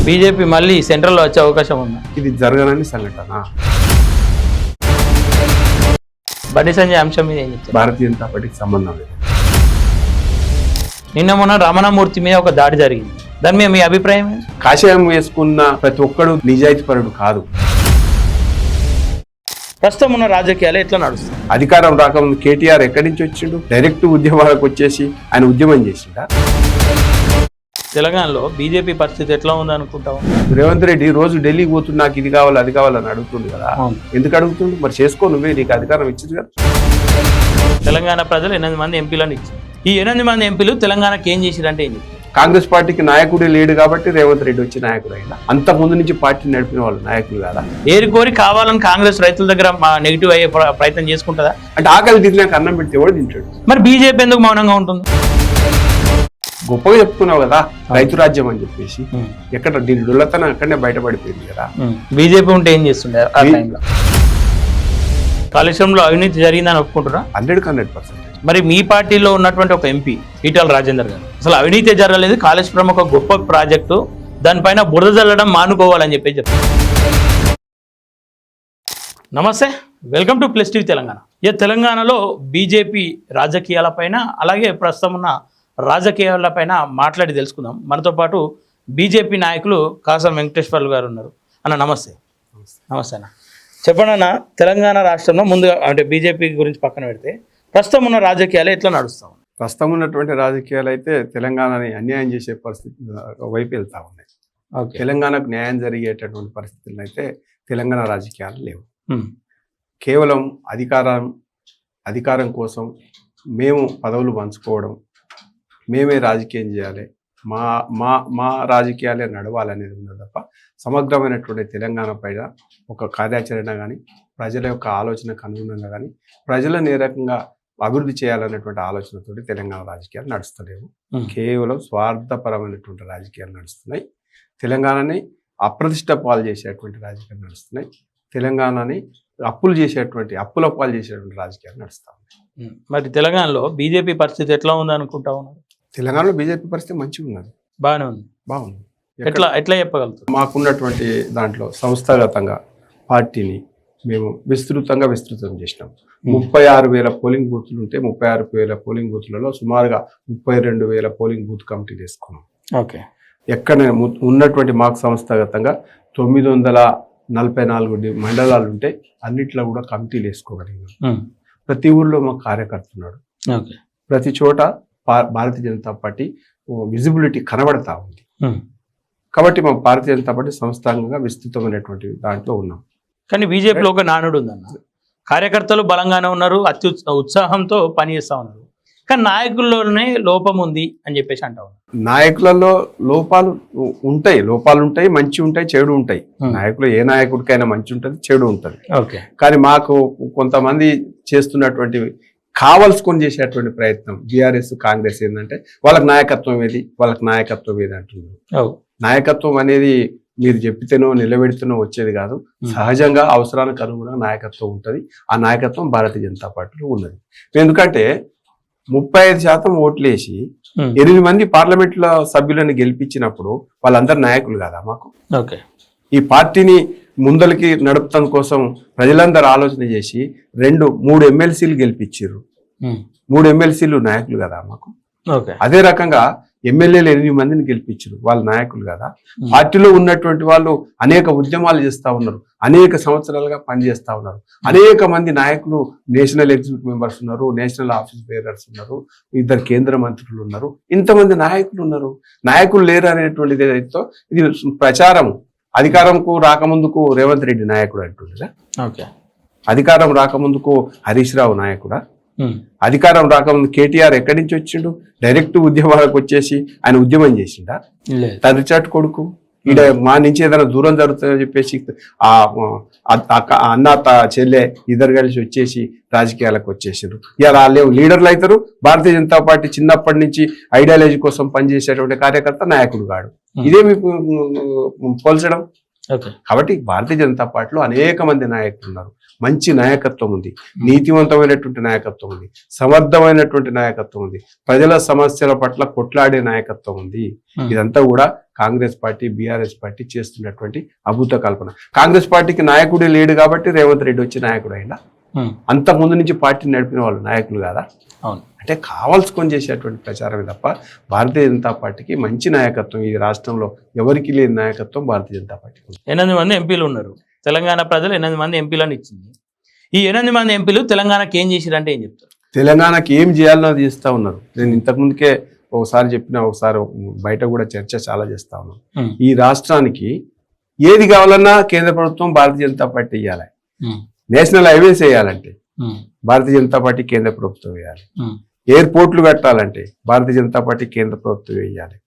BJP మళ్ళీ సెంట్రల్లో వచ్చే అవకాశం ఉందా? ఇది జరగనని సంఘటన. బండి సంజయ్ అంశం మీద ఏం చెప్తారు? భారతీయ జనతా పార్టీకి సంబంధం లేదు. నిన్న మొన్న రమణమూర్తి మీద ఒక దాడి జరిగింది, దాని మీద మీ అభిప్రాయం ఏంటి? కాషాయం వేసుకున్న ప్రతి ఒక్కడు నిజాయితీపరుడు కాదు. ప్రస్తుతం ఉన్న రాజకీయాలు ఎట్లా నడుస్తుంది? అధికారం రాకముందు కేటీఆర్ ఎక్కడి నుంచి వచ్చిండు? డైరెక్ట్ ఉద్యమాలకు వచ్చేసి ఆయన ఉద్యమం చేసిండా? తెలంగాణలో బీజేపీ పరిస్థితి ఎట్లా ఉంది అనుకుంటావు? రేవంత్ రెడ్డి రోజు ఢిల్లీకి పోతున్నా, నాకు ఇది కావాలి అది కావాలని అడుగుతుండు కదా. ఎందుకు అడుగుతుండు? మరి చేసుకో, నువ్వే, నీకు అధికారం ఇచ్చింది కదా. తెలంగాణ ప్రజలు 8 మంది ఎంపీలను ఇచ్చారు. ఈ 8 మంది ఎంపీలు తెలంగాణకి ఏం చేసిరంటే ఏం చెప్తారు? కాంగ్రెస్ పార్టీకి నాయకుడే లేడు కాబట్టి రేవంత్ రెడ్డి వచ్చి నాయకుడు అయినా. అంత ముందు నుంచి పార్టీ నడిపిన వాళ్ళు నాయకులు కదా. ఏరి కోరి కావాలని కాంగ్రెస్ రైతుల దగ్గర నెగిటివ్ అయ్యే ప్రయత్నం చేసుకుంటుందా? అంటే ఆకలి తిన్నాక అన్నం పెడితే ఎవడు తింటాడు? మరి బీజేపీ ఎందుకు మౌనంగా ఉంటుంది? గొప్పగా చెప్పుకున్నావు కదా రైతు రాజ్యం అని చెప్పేసి. ఎక్కడ దీని డొల్లతనం అక్కడనే బయటపడిపోయింది కదా. బీజేపీ ఉంటే ఏం చేస్తుండే ఆ టైంలో? కాళేశ్వరంలో అవినీతి జరిగిందని ఒప్పుకుంటారా? 100% మరి మీ పార్టీలో ఉన్నటువంటి ఒక ఎంపీ ఈటల రాజేందర్ గారు అసలు అవినీతి జరగలేదు, కాళేశ్వరం ఒక గొప్ప ప్రాజెక్టు, దానిపైన బురద జల్లడం మానుకోవాలని చెప్పి చెప్పారు. నమస్తే, welcome to plus TV Telangana. తెలంగాణలో బీజేపీ రాజకీయాలపైన అలాగే ప్రస్తుతం ఉన్న రాజకీయాలపైన మాట్లాడి తెలుసుకుందాం. మనతో పాటు బీజేపీ నాయకులు కాసం వెంకటేశ్వర్లు గారు ఉన్నారు. అన్న నమస్తే. నమస్తే అన్న, చెప్పండి అన్న, తెలంగాణ రాష్ట్రంలో ముందుగా అంటే బీజేపీ గురించి పక్కన పెడితే ప్రస్తుతం ఉన్న రాజకీయాలు ఎట్లా నడుస్తాం? ప్రస్తుతం ఉన్నటువంటి రాజకీయాలు అయితే తెలంగాణని అన్యాయం చేసే పరిస్థితి వైపు వెళ్తా ఉన్నాయి. తెలంగాణకు న్యాయం జరిగేటటువంటి పరిస్థితులను అయితే తెలంగాణ రాజకీయాలు లేవు. కేవలం అధికారం కోసం మేము పదవులు పంచుకోవడం, మేమే రాజకీయం చేయాలి, మా మా మా రాజకీయాలే నడవాలనేది ఉన్నది తప్ప సమగ్రమైనటువంటి తెలంగాణ పైన ఒక కార్యాచరణ కానీ, ప్రజల యొక్క ఆలోచనకు అనుగుణంగా కానీ, ప్రజలను ఏ రకంగా అభివృద్ధి చేయాలనేటువంటి ఆలోచనతోటి తెలంగాణ రాజకీయాలు నడుస్తలేవు. కేవలం స్వార్థపరమైనటువంటి రాజకీయాలు నడుస్తున్నాయి. తెలంగాణని అప్రతిష్ట పాలు చేసేటువంటి రాజకీయాలు నడుస్తున్నాయి. తెలంగాణని అప్పుల పాలు చేసేటువంటి రాజకీయాలు నడుస్తూ ఉన్నాయి. మరి తెలంగాణలో బీజేపీ పరిస్థితి ఎట్లా ఉంది అనుకుంటా ఉన్నారు? తెలంగాణలో బీజేపీ పరిస్థితి మంచిగా ఉన్నది, బాగానే ఉంది. బాగుంది. ఎట్లా చెప్పగలుగుతారు? మాకున్నటువంటి దాంట్లో సంస్థాగతంగా పార్టీని మేము విస్తృతం చేసినాం. 36,000 పోలింగ్ బూత్లు ఉంటే 36,000 పోలింగ్ బూత్లలో సుమారుగా 32,000 పోలింగ్ బూత్ కమిటీలు వేసుకున్నాం. ఓకే. ఎక్కడ ఉన్నటువంటి మాకు సంస్థాగతంగా 944 మండలాలు ఉంటే అన్నిట్లో కూడా కమిటీలు వేసుకోగలిగినాం. ప్రతి ఊర్లో మాకు కార్యకర్త ఉన్నాడు. ప్రతి చోట భారతీయ జనతా పార్టీ విజిబిలిటీ కనబడతా ఉంది. కాబట్టి మా భారతీయ జనతా పార్టీ సంస్థాంగంగా విస్తృతమైనటువంటి దాంట్లో ఉన్నాం. కానీ బీజేపీలో ఒక నానుడు ఉందన్న, కార్యకర్తలు బలంగానే ఉన్నారు, ఉత్సాహంతో పనిచేస్తా ఉన్నారు, కానీ నాయకుల్లోనే లోపం ఉంది అని చెప్పేసి అంటా ఉన్నారు. నాయకులలో లోపాలు ఉంటాయి, మంచి ఉంటాయి, చెడు ఉంటాయి. నాయకులు ఏ నాయకుడికైనా మంచి ఉంటుంది, చెడు ఉంటుంది. కానీ మాకు కొంతమంది చేస్తున్నటువంటి కావలసుకొని చేసేటువంటి ప్రయత్నం బీఆర్ఎస్ కాంగ్రెస్ ఏంటంటే వాళ్ళకి నాయకత్వం ఏది అంటున్నారు. నాయకత్వం అనేది మీరు చెప్పితేనో నిలబెడితేనో వచ్చేది కాదు. సహజంగా అవసరానికి అనుగుణంగా నాయకత్వం ఉంటుంది. ఆ నాయకత్వం భారతీయ జనతా పార్టీలో ఉన్నది. ఎందుకంటే 35% ఓట్లేసి 8 మంది పార్లమెంట్లో సభ్యులను గెలిపించినప్పుడు వాళ్ళందరూ నాయకులు కాదా మాకు? ఈ పార్టీని ముందలకి నడుపుతాం కోసం ప్రజలందరూ ఆలోచన చేసి 3 ఎమ్మెల్సీలు గెలిపించారు. 3 ఎమ్మెల్సీలు నాయకులు కదా మాకు. అదే రకంగా ఎమ్మెల్యేలు 8 మందిని గెలిపించారు, వాళ్ళు నాయకులు కదా. పార్టీలో ఉన్నటువంటి వాళ్ళు అనేక ఉద్యమాలు చేస్తూ ఉన్నారు, అనేక సంవత్సరాలుగా పనిచేస్తూ ఉన్నారు. అనేక మంది నాయకులు నేషనల్ ఎగ్జిక్యూటివ్ మెంబర్స్ ఉన్నారు, నేషనల్ ఆఫీస్ బేరర్స్ ఉన్నారు, 2 కేంద్ర మంత్రులు ఉన్నారు. ఇంతమంది నాయకులు ఉన్నారు. నాయకులు లేరు అనేటువంటిది ఏదైతే ఇది ప్రచారం. అధికారంకు రాకముందుకు రేవంత్ రెడ్డి నాయకుడు అంటుండగా, అధికారం రాకముందుకు హరీష్ రావు నాయకుడా? అధికారం రాకముందు కేటీఆర్ ఎక్కడి నుంచి వచ్చిండు? డైరెక్ట్ ఉద్యమాలకు వచ్చేసి ఆయన ఉద్యమం చేసిండా? తండ్రి చాటు కొడుకు. ఈడ మా నుంచి ఏదైనా దూరం జరుగుతుందని చెప్పేసి అన్న చెల్లె ఇద్దరు కలిసి వచ్చేసి రాజకీయాలకు వచ్చేసారు. ఇలా వాళ్ళు లీడర్లు అవుతారు. భారతీయ జనతా పార్టీ చిన్నప్పటి నుంచి ఐడియాలజీ కోసం పనిచేసేటువంటి కార్యకర్త నాయకుడు కాడు. ఇదే మీకు పోల్చడం. కాబట్టి భారతీయ జనతా పార్టీలో అనేక మంది నాయకులు ఉన్నారు. మంచి నాయకత్వం ఉంది, నీతివంతమైనటువంటి నాయకత్వం ఉంది, సమర్థమైనటువంటి నాయకత్వం ఉంది, ప్రజల సమస్యల పట్ల కొట్లాడే నాయకత్వం ఉంది. ఇదంతా కూడా కాంగ్రెస్ పార్టీ, బీఆర్ఎస్ పార్టీ చేస్తున్నటువంటి అభూత కల్పన. కాంగ్రెస్ పార్టీకి నాయకుడే లేడు కాబట్టి రేవంత్ రెడ్డి వచ్చి నాయకుడు అయినా, అంత ముందు నుంచి పార్టీని నడిపిన వాళ్ళు నాయకులు కాదా? అవును. అంటే కావాల్సుకొని చేసేటువంటి ప్రచారమే తప్ప భారతీయ జనతా పార్టీకి మంచి నాయకత్వం ఈ రాష్ట్రంలో ఎవరికి లేని నాయకత్వం భారతీయ జనతా పార్టీకి ఉంది. 8 మంది ఎంపీలు ఉన్నారు. తెలంగాణ ప్రజలు 8 మంది ఎంపీలను ఇచ్చింది. ఈ 8 మంది ఎంపీలు తెలంగాణకి ఏం చేసిరంటే ఏం చెప్తారు? తెలంగాణకి ఏం చేయాలనో అది చేస్తూ ఉన్నారు. నేను ఇంతకుముందుకే ఒకసారి చెప్పిన, ఒకసారి బయట కూడా చర్చ చాలా చేస్తా ఉన్నాను. ఈ రాష్ట్రానికి ఏది కావాలన్నా కేంద్ర ప్రభుత్వం భారతీయ జనతా పార్టీ ఇవ్వాలి. నేషనల్ హైవేస్ వేయాలంటే భారతీయ జనతా పార్టీ కేంద్ర ప్రభుత్వం వేయాలి. ఎయిర్పోర్ట్లు కట్టాలంటే భారతీయ జనతా పార్టీ కేంద్ర ప్రభుత్వం వేయాలి.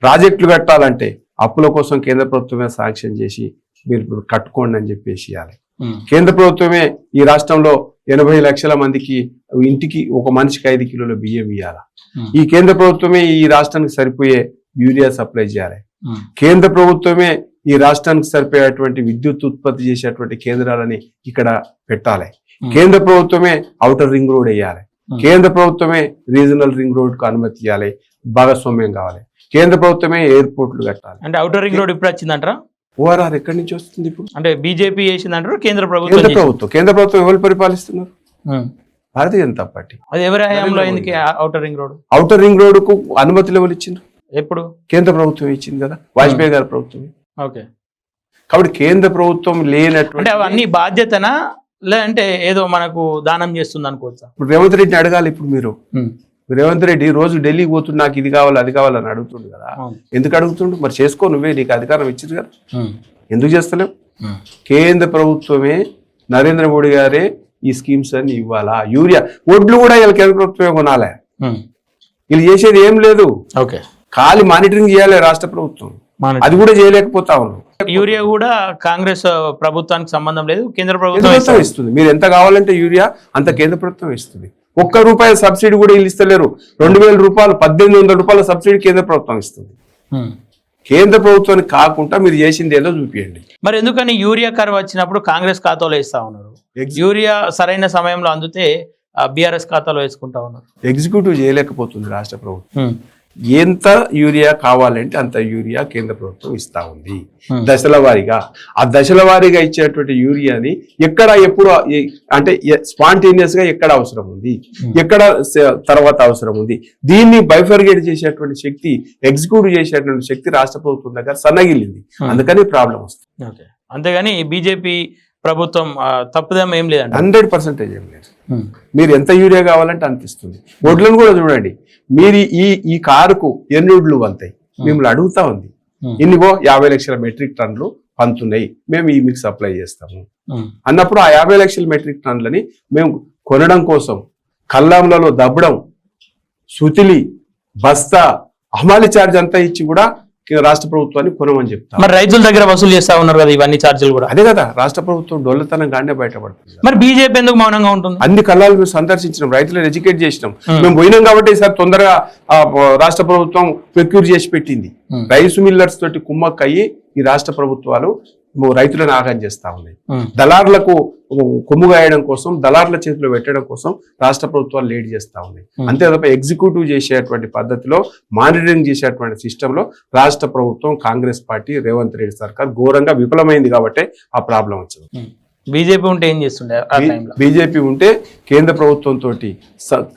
ప్రాజెక్టులు కట్టాలంటే అప్పుల కోసం కేంద్ర ప్రభుత్వమే శాంక్షన్ చేసి మీరు కట్టుకోండి అని చెప్పేసి ఇవ్వాలి. కేంద్ర ప్రభుత్వమే ఈ రాష్ట్రంలో 80 లక్షల మందికి ఇంటికి ఒక మనిషికి 5 కిలోల బియ్యం ఇవ్వాలి. ఈ కేంద్ర ప్రభుత్వమే ఈ రాష్ట్రానికి సరిపోయే యూరియా సప్లై చేయాలి. కేంద్ర ప్రభుత్వమే ఈ రాష్ట్రానికి సరిపోయేటువంటి విద్యుత్ ఉత్పత్తి చేసేటువంటి కేంద్రాలని ఇక్కడ పెట్టాలి. కేంద్ర ప్రభుత్వమే ఔటర్ రింగ్ రోడ్ వేయాలి. కేంద్ర ప్రభుత్వమే రీజనల్ రింగ్ రోడ్ కు అనుమతి ఇవ్వాలి, భాగస్వామ్యం కావాలి. కేంద్ర ప్రభుత్వమే ఎయిర్పోర్ట్లు కట్టాలి. అంటే ఔటర్ రింగ్ రోడ్ ఇప్పుడు వచ్చిందంటారా? ఓఆర్ఆర్ ఎక్కడి నుంచి వస్తుంది ఇప్పుడు? అంటే బీజేపీ చేసిందంటారు, కేంద్ర ప్రభుత్వం ఎవరు పరిపాలిస్తున్నారు? భారతీయ జనతా పార్టీ. అది ఎవరి హయాంలో అయింది outer ring road? Outer ring road కు అనుమతులు ఎవరు ఇచ్చిండ్రు? ఎప్పుడు? కేంద్ర ప్రభుత్వం ఇచ్చింది కదా, వాజ్పేయి గారి ప్రభుత్వం. ఓకే. కాబట్టి కేంద్ర ప్రభుత్వం లేనటువంటి అవన్నీ బాధ్యతనా లేదంటే ఏదో మనకు దానం చేస్తుంది అనుకోవచ్చా? ఇప్పుడు రేవంత్ రెడ్డిని అడగాలి. ఇప్పుడు మీరు రేవంత్ రెడ్డి రోజు ఢిల్లీకి పోతుండు, నాకు ఇది కావాలి అది కావాలని అడుగుతుండు కదా. ఎందుకు అడుగుతుండు? మరి చేసుకో, నువ్వే, నీకు అధికారం ఇచ్చింది కదా, ఎందుకు చేస్తలేవు? కేంద్ర ప్రభుత్వమే, నరేంద్ర మోడీ గారే ఈ స్కీమ్స్ అన్ని ఇవ్వాలా? యూరియా ఒడ్లు కూడా వీళ్ళ కేంద్ర ప్రభుత్వమే కొనాలి. వీళ్ళు చేసేది ఏం లేదు, ఖాళీ మానిటరింగ్ చేయాలి రాష్ట్ర ప్రభుత్వం. అది కూడా చేయలేకపోతా ఉన్నాం. యూరియా కూడా కాంగ్రెస్ ప్రభుత్వానికి సంబంధం లేదు, కేంద్ర ప్రభుత్వం ఇస్తుంది. మీరు ఎంత కావాలంటే యూరియా అంత కేంద్ర ప్రభుత్వం ఇస్తుంది. ₹1 సబ్సిడీ కూడా వీళ్ళు ఇస్తలేరు. 2000 రూపాయలు, 1800 రూపాయల సబ్సిడీ కేంద్ర ప్రభుత్వం ఇస్తుంది. కేంద్ర ప్రభుత్వానికి కాకుండా మీరు చేసింది ఏదో చూపియండి. మరి ఎందుకని యూరియా కరువు వచ్చినప్పుడు కాంగ్రెస్ ఖాతాలో వేస్తా ఉన్నారు, యూరియా సరైన సమయంలో అందుతే బీఆర్ఎస్ ఖాతాలో వేసుకుంటా ఉన్నారు? ఎగ్జిక్యూటివ్ చేయలేకపోతుంది రాష్ట్ర ప్రభుత్వం. ఎంత యూరియా కావాలంటే అంత యూరియా కేంద్ర ప్రభుత్వం ఇస్తా ఉంది దశల వారీగా. ఆ దశల వారీగా ఇచ్చేటువంటి యూరియాని ఎక్కడ ఎప్పుడు అంటే స్పాంటేనియస్ గా ఎక్కడ అవసరం ఉంది, ఎక్కడ తర్వాత అవసరం ఉంది, దీన్ని బైఫర్గేట్ చేసేటువంటి శక్తి, ఎగ్జిక్యూటివ్ చేసేటువంటి శక్తి రాష్ట్ర ప్రభుత్వం దగ్గర సన్నగిల్లింది. అందుకని ప్రాబ్లం వస్తుంది. అంతేగాని బీజేపీ ప్రభుత్వం తప్పుదేం ఏం లేదండి, 100% ఏం లేదు. మీరు ఎంత యూరియా కావాలంటే అంత ఇస్తుంది. వడ్లను కూడా చూడండి, మీరు ఈ కారుకు ఎన్ని వడ్లు వంతాయి మిమ్మల్ని అడుగుతా ఉంది. ఇన్నిగో 50 లక్షల మెట్రిక్ టన్నులు పంతున్నాయి, మేము ఈ మీకు సప్లై చేస్తాము అన్నప్పుడు ఆ 50 లక్షల మెట్రిక్ టన్నులని మేము కొనడం కోసం కల్లాంలలో దబ్బడం, సుతిలి, బస్తా, హమాలి ఛార్జ్ అంతా ఇచ్చి కూడా రాష్ట్ర ప్రభుత్వాన్ని కొనమని చెప్తారు. మరి రైతుల దగ్గర వసూలు చేస్తా ఉన్నారు కదా ఇవన్నీ ఛార్జీలు కూడా. అదే కదా రాష్ట్ర ప్రభుత్వం డొల్లతనం గానే బయటపడుతుంది. మరి బీజేపీ ఎందుకు మౌనంగా ఉంటుంది? అన్ని కళ్ళాలు మేము సందర్శించినాం, రైతులను ఎడ్యుకేట్ చేసినాం, మేము పోయినాం కాబట్టి ఈసారి తొందరగా రాష్ట్ర ప్రభుత్వం ప్రొక్యూర్ చేసి పెట్టింది. రైస్ మిల్లర్స్ తోటి కుమ్మక్క అయ్యి ఈ రాష్ట్ర ప్రభుత్వాలు రైతులను ఆగం చేస్తా ఉన్నాయి. దళారులకు కొమ్ముగాయడం కోసం, దళారుల చేతిలో పెట్టడం కోసం రాష్ట్ర ప్రభుత్వాలు లేట్ చేస్తా ఉన్నాయి. అంతే తప్ప ఎగ్జిక్యూటివ్ చేసేటువంటి పద్ధతిలో, మానిటరింగ్ చేసేటువంటి సిస్టంలో రాష్ట్ర ప్రభుత్వం, కాంగ్రెస్ పార్టీ, రేవంత్ రెడ్డి సర్కార్ ఘోరంగా విఫలమైంది కాబట్టి ఆ ప్రాబ్లం వచ్చింది. బీజేపీ ఉంటే ఏం చేస్తుండే? బీజేపీ ఉంటే కేంద్ర ప్రభుత్వం తోటి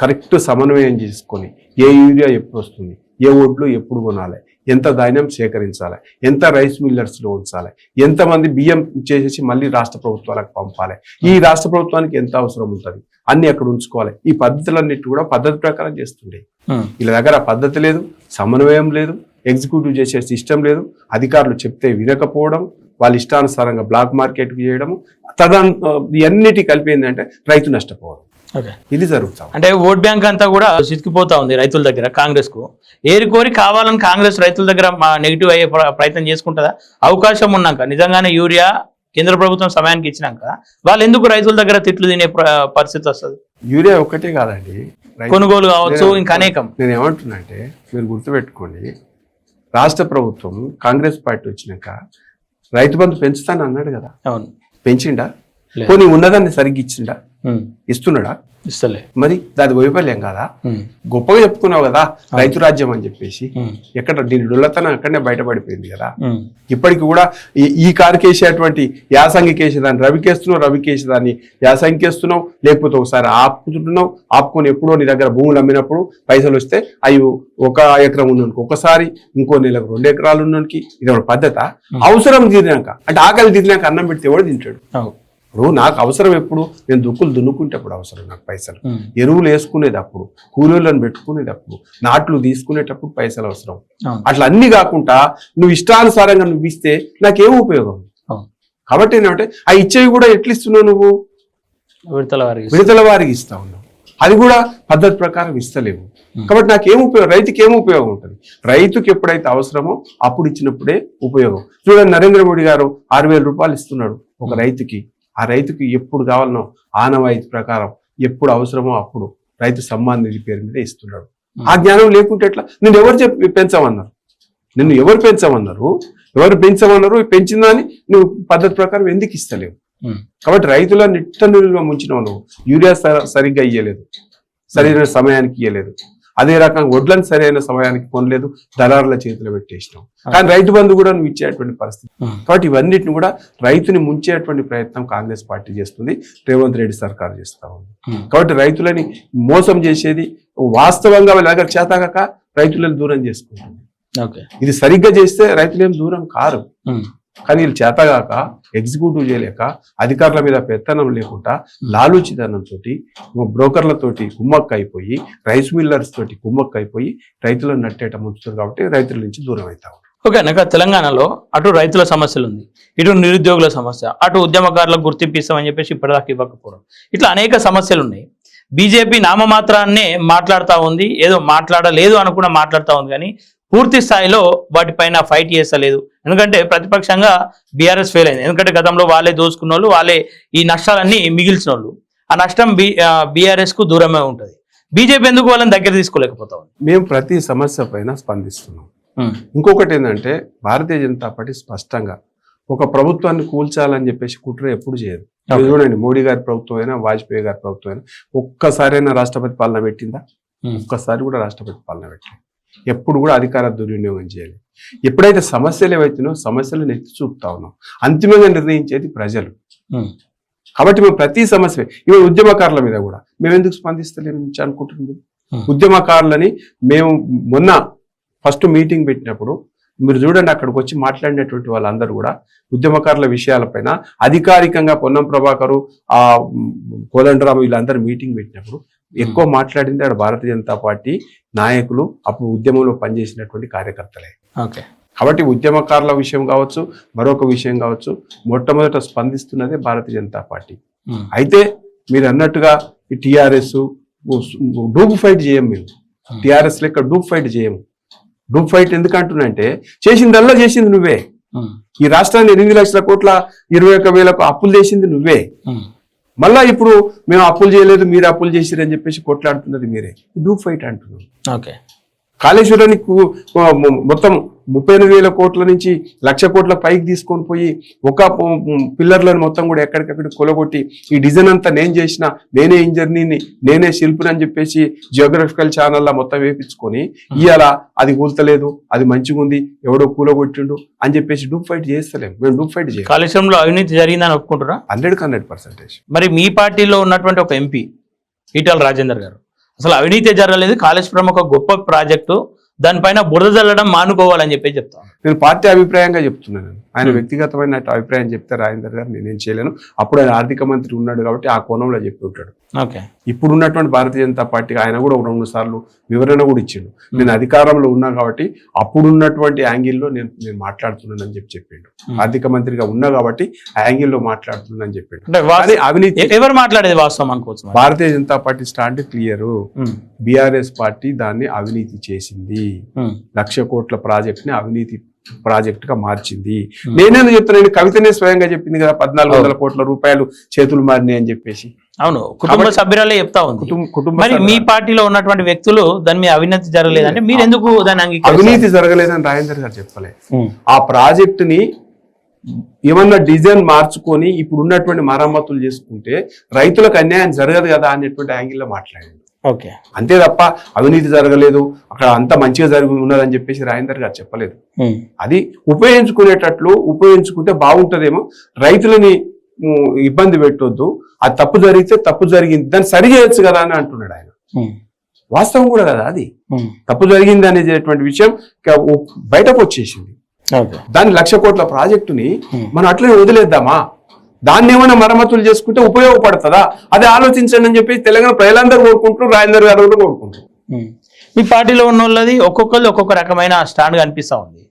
కరెక్ట్ సమన్వయం చేసుకొని ఏ యూరియా ఎప్పుడు వస్తుంది, ఏ ఓట్లు ఎప్పుడు కొనాలి, ఎంత ధాన్యం సేకరించాలి, ఎంత రైస్ మిల్లర్స్ లో ఉంచాలి, ఎంతమంది బియ్యం చేసేసి మళ్ళీ రాష్ట్ర ప్రభుత్వాలకు పంపాలి, ఈ రాష్ట్ర ప్రభుత్వానికి ఎంత అవసరం ఉంటుంది అన్ని అక్కడ ఉంచుకోవాలి. ఈ పద్ధతులన్నిటి కూడా పద్ధతి ప్రకారం చేస్తుండే. వీళ్ళ దగ్గర పద్ధతి లేదు, సమన్వయం లేదు, ఎగ్జిక్యూటివ్ చేసే సిస్టమ్ లేదు, అధికారులు చెప్తే వినకపోవడం, వాళ్ళ ఇష్టానుసారంగా బ్లాక్ మార్కెట్ చేయడము, ఇవన్నిటి కలిపి ఏంటంటే రైతు నష్టపోవడం, ఇది జరుగుతాం. అంటే ఓట్ బ్యాంక్ అంతా కూడా సిక్కిపోతా ఉంది రైతుల దగ్గర. కాంగ్రెస్ కు ఏరి కోరి కావాలని కాంగ్రెస్ రైతుల దగ్గర నెగిటివ్ అయ్యే ప్రయత్నం చేసుకుంటుందా? అవకాశం ఉన్నాక నిజంగానే యూరియా కేంద్ర ప్రభుత్వం సమయానికి ఇచ్చినాక వాళ్ళు ఎందుకు రైతుల దగ్గర తిట్లు తినే పరిస్థితి వస్తుంది? యూరియా ఒక్కటే కాదండి, కొనుగోలు కావచ్చు, ఇంకా అనేకం. నేను ఏమంటున్నా అంటే మీరు గుర్తుపెట్టుకోండి, రాష్ట్ర ప్రభుత్వం కాంగ్రెస్ పార్టీ వచ్చినాక రైతు బంధు పెంచుతాను అన్నాడు కదా, అవును పెంచిండా? పోనీ ఉన్నదాన్ని సరిగ్గా ఇచ్చిండా, ఇస్తున్నాడా? ఇస్తలే. మరి దాని వైఫల్యం కాదా? గొప్పగా చెప్పుకున్నావు కదా రైతు రాజ్యం అని చెప్పేసి, ఎక్కడ దీని డొల్లతనం అక్కడనే బయటపడిపోయింది కదా. ఇప్పటికి కూడా ఈ కారుకేసేటువంటి యాసంగికేసేదాన్ని రవికేస్తున్నావు, రవికేసేదాన్ని యాసంగికేస్తున్నావు, లేకపోతే ఒకసారి ఆపుకుంటున్నావు, ఆపుకొని ఎప్పుడో నీ దగ్గర భూములు అమ్మినప్పుడు పైసలు వస్తే అవి 1 ఎకరం ఉన్నోనికి ఒకసారి, ఇంకో నెలకు 2 ఎకరాలు ఉన్నోనికి. ఇది ఒక పద్ధత? అవసరం తీరినాక అంటే ఆకలి తీరినాక అన్నం పెడితే ఎవడు తింటాడు? ఇప్పుడు నాకు అవసరం ఎప్పుడు, నేను దుక్కులు దున్నుకుంటేప్పుడు అవసరం నాకు పైసలు, ఎరువులు వేసుకునేటప్పుడు, కూలీలను పెట్టుకునేటప్పుడు, నాట్లు తీసుకునేటప్పుడు పైసలు అవసరం. అట్లా అన్ని కాకుండా నువ్వు ఇష్టానుసారంగా నువ్వు ఇస్తే నాకేం ఉపయోగం? కాబట్టి ఏంటంటే ఆ ఇచ్చేవి కూడా ఎట్లా ఇస్తున్నావు నువ్వు? విడతల వారికి ఇస్తా ఉన్నావు, అది కూడా పద్ధతి ప్రకారం ఇస్తలేవు. కాబట్టి నాకేం ఉపయోగం? రైతుకి ఏం ఉపయోగం ఉంటుంది? రైతుకి ఎప్పుడైతే అవసరమో అప్పుడు ఇచ్చినప్పుడే ఉపయోగం. చూడండి, నరేంద్ర మోడీ గారు 6,000 రూపాయలు ఇస్తున్నాడు ఒక రైతుకి. ఆ రైతుకి ఎప్పుడు కావాలనో ఆనవాయితీ ప్రకారం ఎప్పుడు అవసరమో అప్పుడు రైతు సమ్మాన్ నిధి పేరు మీద ఇస్తున్నాడు. ఆ జ్ఞానం లేకుంటే ఎట్లా? నిన్ను ఎవరు పెంచమన్నారు? నిన్ను ఎవరు పెంచమన్నారు? ఎవరు పెంచమన్నారు? పెంచిందా అని నువ్వు పద్ధతి ప్రకారం ఎందుకు ఇస్తలేవు? కాబట్టి రైతుల నిట్ట నిలువ ముంచినావు నువ్వు. యూరియా సరిగ్గా ఇయ్యలేదు, సరైన సమయానికి ఇయ్యలేదు. అదే రకంగా వడ్లను సరైన సమయానికి కొనలేదు, దళారుల చేతిలో పెట్టేసినావు. కానీ రైతు బంధు కూడా నువ్వు ఇచ్చేటువంటి పరిస్థితి. కాబట్టి ఇవన్నిటిని కూడా రైతుని ముంచేటువంటి ప్రయత్నం కాంగ్రెస్ పార్టీ చేస్తుంది, రేవంత్ రెడ్డి సర్కార్ చేస్తా ఉంది. కాబట్టి రైతులని మోసం చేసేది వాస్తవంగా వాళ్ళ దగ్గర చేతగాక రైతులను దూరం చేసుకుంటుంది. ఇది సరిగ్గా చేస్తే రైతులేం దూరం కారు. కానీ వీళ్ళు చేతగాక, ఎగ్జిక్యూటివ్ చేయలేక, అధికారుల మీద పెత్తనం లేకుండా లాలూచితనంతో బ్రోకర్లతోటి కుమ్మక్క అయిపోయి, రైస్ మిల్లర్స్ తోటి కుమ్మక్క అయిపోయి రైతులను నట్టేట ముంచుతారు. కాబట్టి రైతుల నుంచి దూరం అవుతా ఉంటారు. ఓకే, నాకు తెలంగాణలో అటు రైతుల సమస్యలు ఉంది, ఇటు నిరుద్యోగుల సమస్య, అటు ఉద్యమకారులకు గుర్తింపు ఇస్తామని చెప్పేసి ఇప్పటిదాకా ఇవ్వకపోవడం, ఇట్లా అనేక సమస్యలు ఉన్నాయి. బీజేపీ నామమాత్రాన్నే మాట్లాడుతూ ఉంది, ఏదో మాట్లాడలేదు అని కూడా మాట్లాడుతూ ఉంది, కానీ పూర్తి స్థాయిలో వాటిపైన ఫైట్ చేస్తలేదు. ఎందుకంటే ప్రతిపక్షంగా బీఆర్ఎస్ ఫెయిల్ అయింది. ఎందుకంటే గతంలో వాళ్ళే దోచుకున్న వాళ్ళు, వాళ్ళే ఈ నష్టాలన్నీ మిగిల్చిన వాళ్ళు. ఆ నష్టం బీఆర్ఎస్ కు దూరమే ఉంటుంది. బీజేపీ ఎందుకు వాళ్ళని దగ్గర తీసుకోలేకపోతా ఉంది? మేము ప్రతి సమస్య పైన స్పందిస్తున్నాం. ఇంకొకటి ఏంటంటే, భారతీయ జనతా పార్టీ స్పష్టంగా ఒక ప్రభుత్వాన్ని కూల్చాలని చెప్పేసి కుట్ర ఎప్పుడు చేయదు. చూడండి, మోడీ గారి ప్రభుత్వం అయినా, వాజ్పేయి గారి ప్రభుత్వం అయినా ఒక్కసారైనా రాష్ట్రపతి పాలన పెట్టిందా? ఒక్కసారి కూడా రాష్ట్రపతి పాలన పెట్టలేదు. ఎప్పుడు కూడా అధికార దుర్వినియోగం చేయాలి. ఎప్పుడైతే సమస్యలు ఏవైతున్నాయో సమస్యలను ఎత్తి చూపుతా ఉన్నాం, అంతిమంగా నిర్ణయించేది ప్రజలు. కాబట్టి మేము ప్రతి సమస్య, ఇవి ఉద్యమకారుల మీద కూడా మేము ఎందుకు స్పందిస్తలేము అనుకుంటుంది. ఉద్యమకారులని మేము మొన్న ఫస్ట్ మీటింగ్ పెట్టినప్పుడు మీరు చూడండి, అక్కడికి వచ్చి మాట్లాడినటువంటి వాళ్ళందరూ కూడా ఉద్యమకారుల విషయాలపైన అధికారికంగా పొన్నం ప్రభాకరు, కోదండరాము వీళ్ళందరూ మీటింగ్ పెట్టినప్పుడు ఎక్కువ మాట్లాడింది ఆడ భారతీయ జనతా పార్టీ నాయకులు, అప్పుడు ఉద్యమంలో పనిచేసినటువంటి కార్యకర్తలే. కాబట్టి ఉద్యమకారుల విషయం కావచ్చు, మరొక విషయం కావచ్చు, మొట్టమొదట స్పందిస్తున్నదే భారతీయ జనతా పార్టీ. అయితే మీరు అన్నట్టుగా ఈ టీఆర్ఎస్ డూప్ ఫైట్ చేయం. మేము టీఆర్ఎస్ లెక్క డూప్ ఫైట్ చేయము. డూప్ ఫైట్ ఎందుకంటున్నంటే, చేసిందల్లా చేసింది నువ్వే. ఈ రాష్ట్రాన్ని 8 లక్షల కోట్ల 21,000 అప్పులు చేసింది నువ్వే. మళ్ళా ఇప్పుడు మేము అప్పులు చేయలేదు, మీరు అప్పులు చేసిరని చెప్పేసి కొట్లాడుతున్నది మీరే. డూప్ ఫైట్ అంటున్నాం. కాళేశ్వరానికి మొత్తం 38,000 కోట్ల నుంచి 1,00,000 కోట్ల పైకి తీసుకొని పోయి ఒక పిల్లర్లను మొత్తం కూడా ఎక్కడికక్కడ కొలగొట్టి, ఈ డిజైన్ అంతా నేను చేసిన, నేనే ఇంజనీర్ని, నేనే శిల్పిని అని చెప్పేసి జియోగ్రఫికల్ ఛానల్లో మొత్తం వేపించుకొని ఇవాళ అది కూల్తలేదు, అది మంచిగా ఉంది, ఎవడో కూలగొట్టిండు అని చెప్పేసి డూప్ ఫైట్ చేస్తలేము. మేము డూప్ ఫైట్ చేయాలి. కాళేశ్వరంలో అవినీతి జరిగిందని ఒప్పుకుంటారా? 100% మరి మీ పార్టీలో ఉన్నటువంటి ఒక ఎంపీ ఈటల రాజేందర్ గారు, అసలు అవినీతి జరగలేదు, కాళేశ్వరం ఒక గొప్ప ప్రాజెక్టు, దానిపైన బురద జల్లడం మానుకోవాలని చెప్పి చెప్తాను. నేను పార్టీ అభిప్రాయంగా చెప్తున్నాను. ఆయన వ్యక్తిగతమైన అభిప్రాయం చెప్తే రాజేందర్ గారు నేనేం చేయలేను. అప్పుడు ఆయన ఆర్థిక మంత్రి ఉన్నాడు కాబట్టి ఆ కోణంలో చెప్పి ఉంటాడు. ఇప్పుడు ఉన్నటువంటి భారతీయ జనతా పార్టీకి ఆయన కూడా 2-3 సార్లు వివరణ కూడా ఇచ్చిండు. నేను అధికారంలో ఉన్నా కాబట్టి అప్పుడున్నటువంటి యాంగిల్లో నేను మాట్లాడుతున్నానని చెప్పిండు. ఆర్థిక మంత్రిగా ఉన్నా కాబట్టి ఆ యాంగిల్లో మాట్లాడుతున్నానని చెప్పిండు. అవినీతి ఎవరు మాట్లాడేది వాస్తవం అనుకోవచ్చు. Bharatiya Janata party stand clear. BRS party దాన్ని అవినీతి చేసింది, 1,00,000 కోట్ల ప్రాజెక్ట్ ని అవినీతి ప్రాజెక్ట్ గా మార్చింది. నేనేందుకు చెప్తున్నాను, కవితనే స్వయంగా చెప్పింది కదా, 1,400 కోట్ల రూపాయలు చేతులు మారినాయి అని చెప్పేసి. అవును, కుటుంబ సభ్యురాలే చెప్తా ఉంది. మరి మీ పార్టీలో ఉన్నటువంటి వ్యక్తులు దాని మీద అవినీతి జరగలేదంటే మీరు ఎందుకు దాన్ని అవినీతి జరగలేదని రాజేందర్ గారు చెప్పలే. ఆ ప్రాజెక్ట్ ని ఏమన్నా డిజైన్ మార్చుకొని ఇప్పుడు ఉన్నటువంటి మరమ్మతులు చేసుకుంటే రైతులకు అన్యాయం జరగదు కదా అనేటువంటి యాంగిల్లో మాట్లాడండి. ఓకే, అంతే తప్ప అవినీతి జరగలేదు, అక్కడ అంత మంచిగా జరిగి ఉన్నదని చెప్పేసి రాజేందర్ గారు చెప్పలేదు. అది ఉపయోగించుకుంటే బాగుంటదేమో, రైతులని ఇబ్బంది పెట్టొద్దు, అది తప్పు జరిగితే తప్పు జరిగింది దాన్ని సరి చేయొచ్చు కదా అని అంటున్నాడు ఆయన. వాస్తవం కూడా కదా, అది తప్పు జరిగింది అనేటువంటి విషయం బయటకు వచ్చేసింది. దాని 1,00,000 కోట్ల ప్రాజెక్టుని మనం అట్లనే వదిలేద్దామా, దాన్ని ఏమైనా మరమ్మతులు చేసుకుంటే ఉపయోగపడుతుందా, అది ఆలోచించండి అని చెప్పి తెలంగాణ ప్రజలందరూ కోరుకుంటారు, రాజేందర్ గారు కూడా కోరుకుంటారు. మీ పార్టీలో ఉన్న వాళ్ళది ఒక్కొక్కరు ఒక్కొక్క రకమైన స్టాండ్ కనిపిస్తా ఉంది.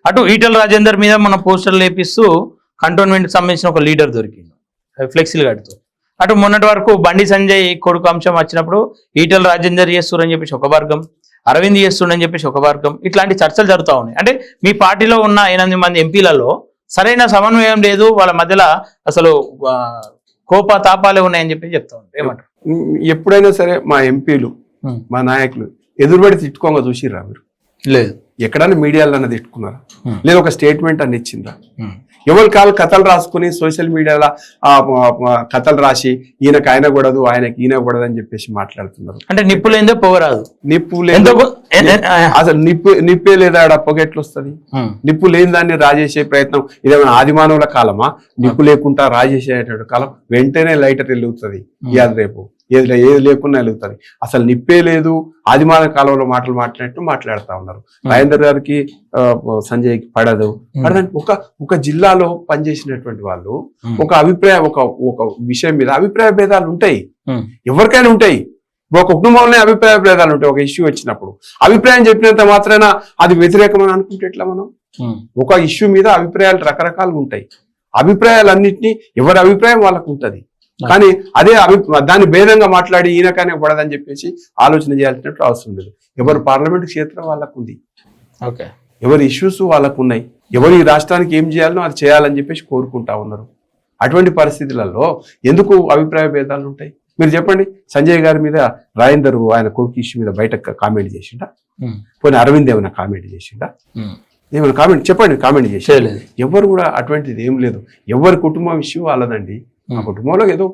అటు ఈటల రాజేందర్ మీద మన పోస్టర్లు లేపిస్తూ కంటోన్మెంట్ సంబంధించిన ఒక లీడర్ దొరికింది ఫ్లెక్సీలు కడుతూ. అటు మొన్నటి వరకు బండి సంజయ్ కొడుకు అంశం వచ్చినప్పుడు ఈటల రాజేందర్ చేస్తురని చెప్పేసి ఒక వర్గం, అరవింద్ చేస్తుండని చెప్పేసి ఒక వర్గం, ఇట్లాంటి చర్చలు జరుగుతూ ఉన్నాయి. అంటే మీ పార్టీలో ఉన్న 8 మంది ఎంపీలలో సరైన సమన్వయం లేదు, వాళ్ళ మధ్యలో అసలు కోపతాపాలే ఉన్నాయని చెప్పి చెప్తా ఉంటారు. ఏమంటారు? ఎప్పుడైనా సరే మా ఎంపీలు మా నాయకులు ఎదురుబడి తిట్టుకోగా చూసిర్రా మీరు? లేదు. ఎక్కడన్నా మీడియాలో తిట్టుకున్నారా? లేదు ఒక స్టేట్మెంట్ అని ఇచ్చిండ్రా? ఎవరి కాలు కథలు రాసుకుని సోషల్ మీడియాలో కథలు రాసి ఈయనకు ఆయన కూడదు, ఆయనకి ఈయన కూడదు అని చెప్పేసి మాట్లాడుతున్నారు. అంటే నిప్పు లేదో పొగరాదు, నిప్పు లేదు అసలు, నిప్పే లేదా ఆడ పొగ ఎట్లా వస్తుంది? నిప్పు లేని దాన్ని రాజేసే ప్రయత్నం ఇదేమైనా ఆదిమానవుల కాలమా? నిప్పు లేకుండా రాజేసేటటువంటి కాలం, వెంటనే లైటర్ వెలుగుతుంది ఇవాళ రేపు, ఏది లేకున్నా వెలుగుతుంది. అసలు నిప్పే లేదు, ఆదిమాన కాలంలో మాటలు మాట్లాడినట్టు మాట్లాడుతూ ఉన్నారు. రాజేందర్ గారికి సంజయ్కి పడదు. ఒక జిల్లాలో పనిచేసినటువంటి వాళ్ళు ఒక అభిప్రాయం, ఒక విషయం మీద అభిప్రాయ భేదాలు ఉంటాయి, ఎవరికైనా ఉంటాయి. ఒక కుటుంబంలో అభిప్రాయ భేదాలు ఉంటాయి. ఒక ఇష్యూ వచ్చినప్పుడు అభిప్రాయం చెప్పినంత మాత్రాన అది వ్యతిరేకమని అనుకుంటే ఎట్లా? మనం ఒక ఇష్యూ మీద అభిప్రాయాలు రకరకాలుగా ఉంటాయి. అభిప్రాయాలన్నింటినీ ఎవరి అభిప్రాయం వాళ్ళకు ఉంటుంది. కానీ అదే దాన్ని భేదంగా మాట్లాడి ఈయనకనే పడదని చెప్పేసి ఆలోచన చేయాల్సినట్టు అవసరం లేదు. ఎవరు పార్లమెంట్ క్షేత్రం వాళ్ళకు ఉంది, ఎవరి ఇష్యూస్ వాళ్ళకు ఉన్నాయి, ఎవరు ఈ రాష్ట్రానికి ఏం చేయాలనో అది చేయాలని చెప్పేసి కోరుకుంటా ఉన్నారు. అటువంటి పరిస్థితులలో ఎందుకు అభిప్రాయ భేదాలు ఉంటాయి? మీరు చెప్పండి. సంజయ్ గారి మీద రాజేందర్ ఆయన కొడుకు ఇష్యూ మీద బయట కామెంట్ చేసిండా? పోనీ అరవింద్ ఏమైనా కామెంట్ చేసిండా? ఏమైనా కామెంట్ చెప్పండి, కామెంట్ చేసి ఎవరు కూడా అటువంటిది ఏం లేదు. ఎవరి కుటుంబం ఇష్యూ వాళ్ళదండి. ఆ కుటుంబంలో ఏదో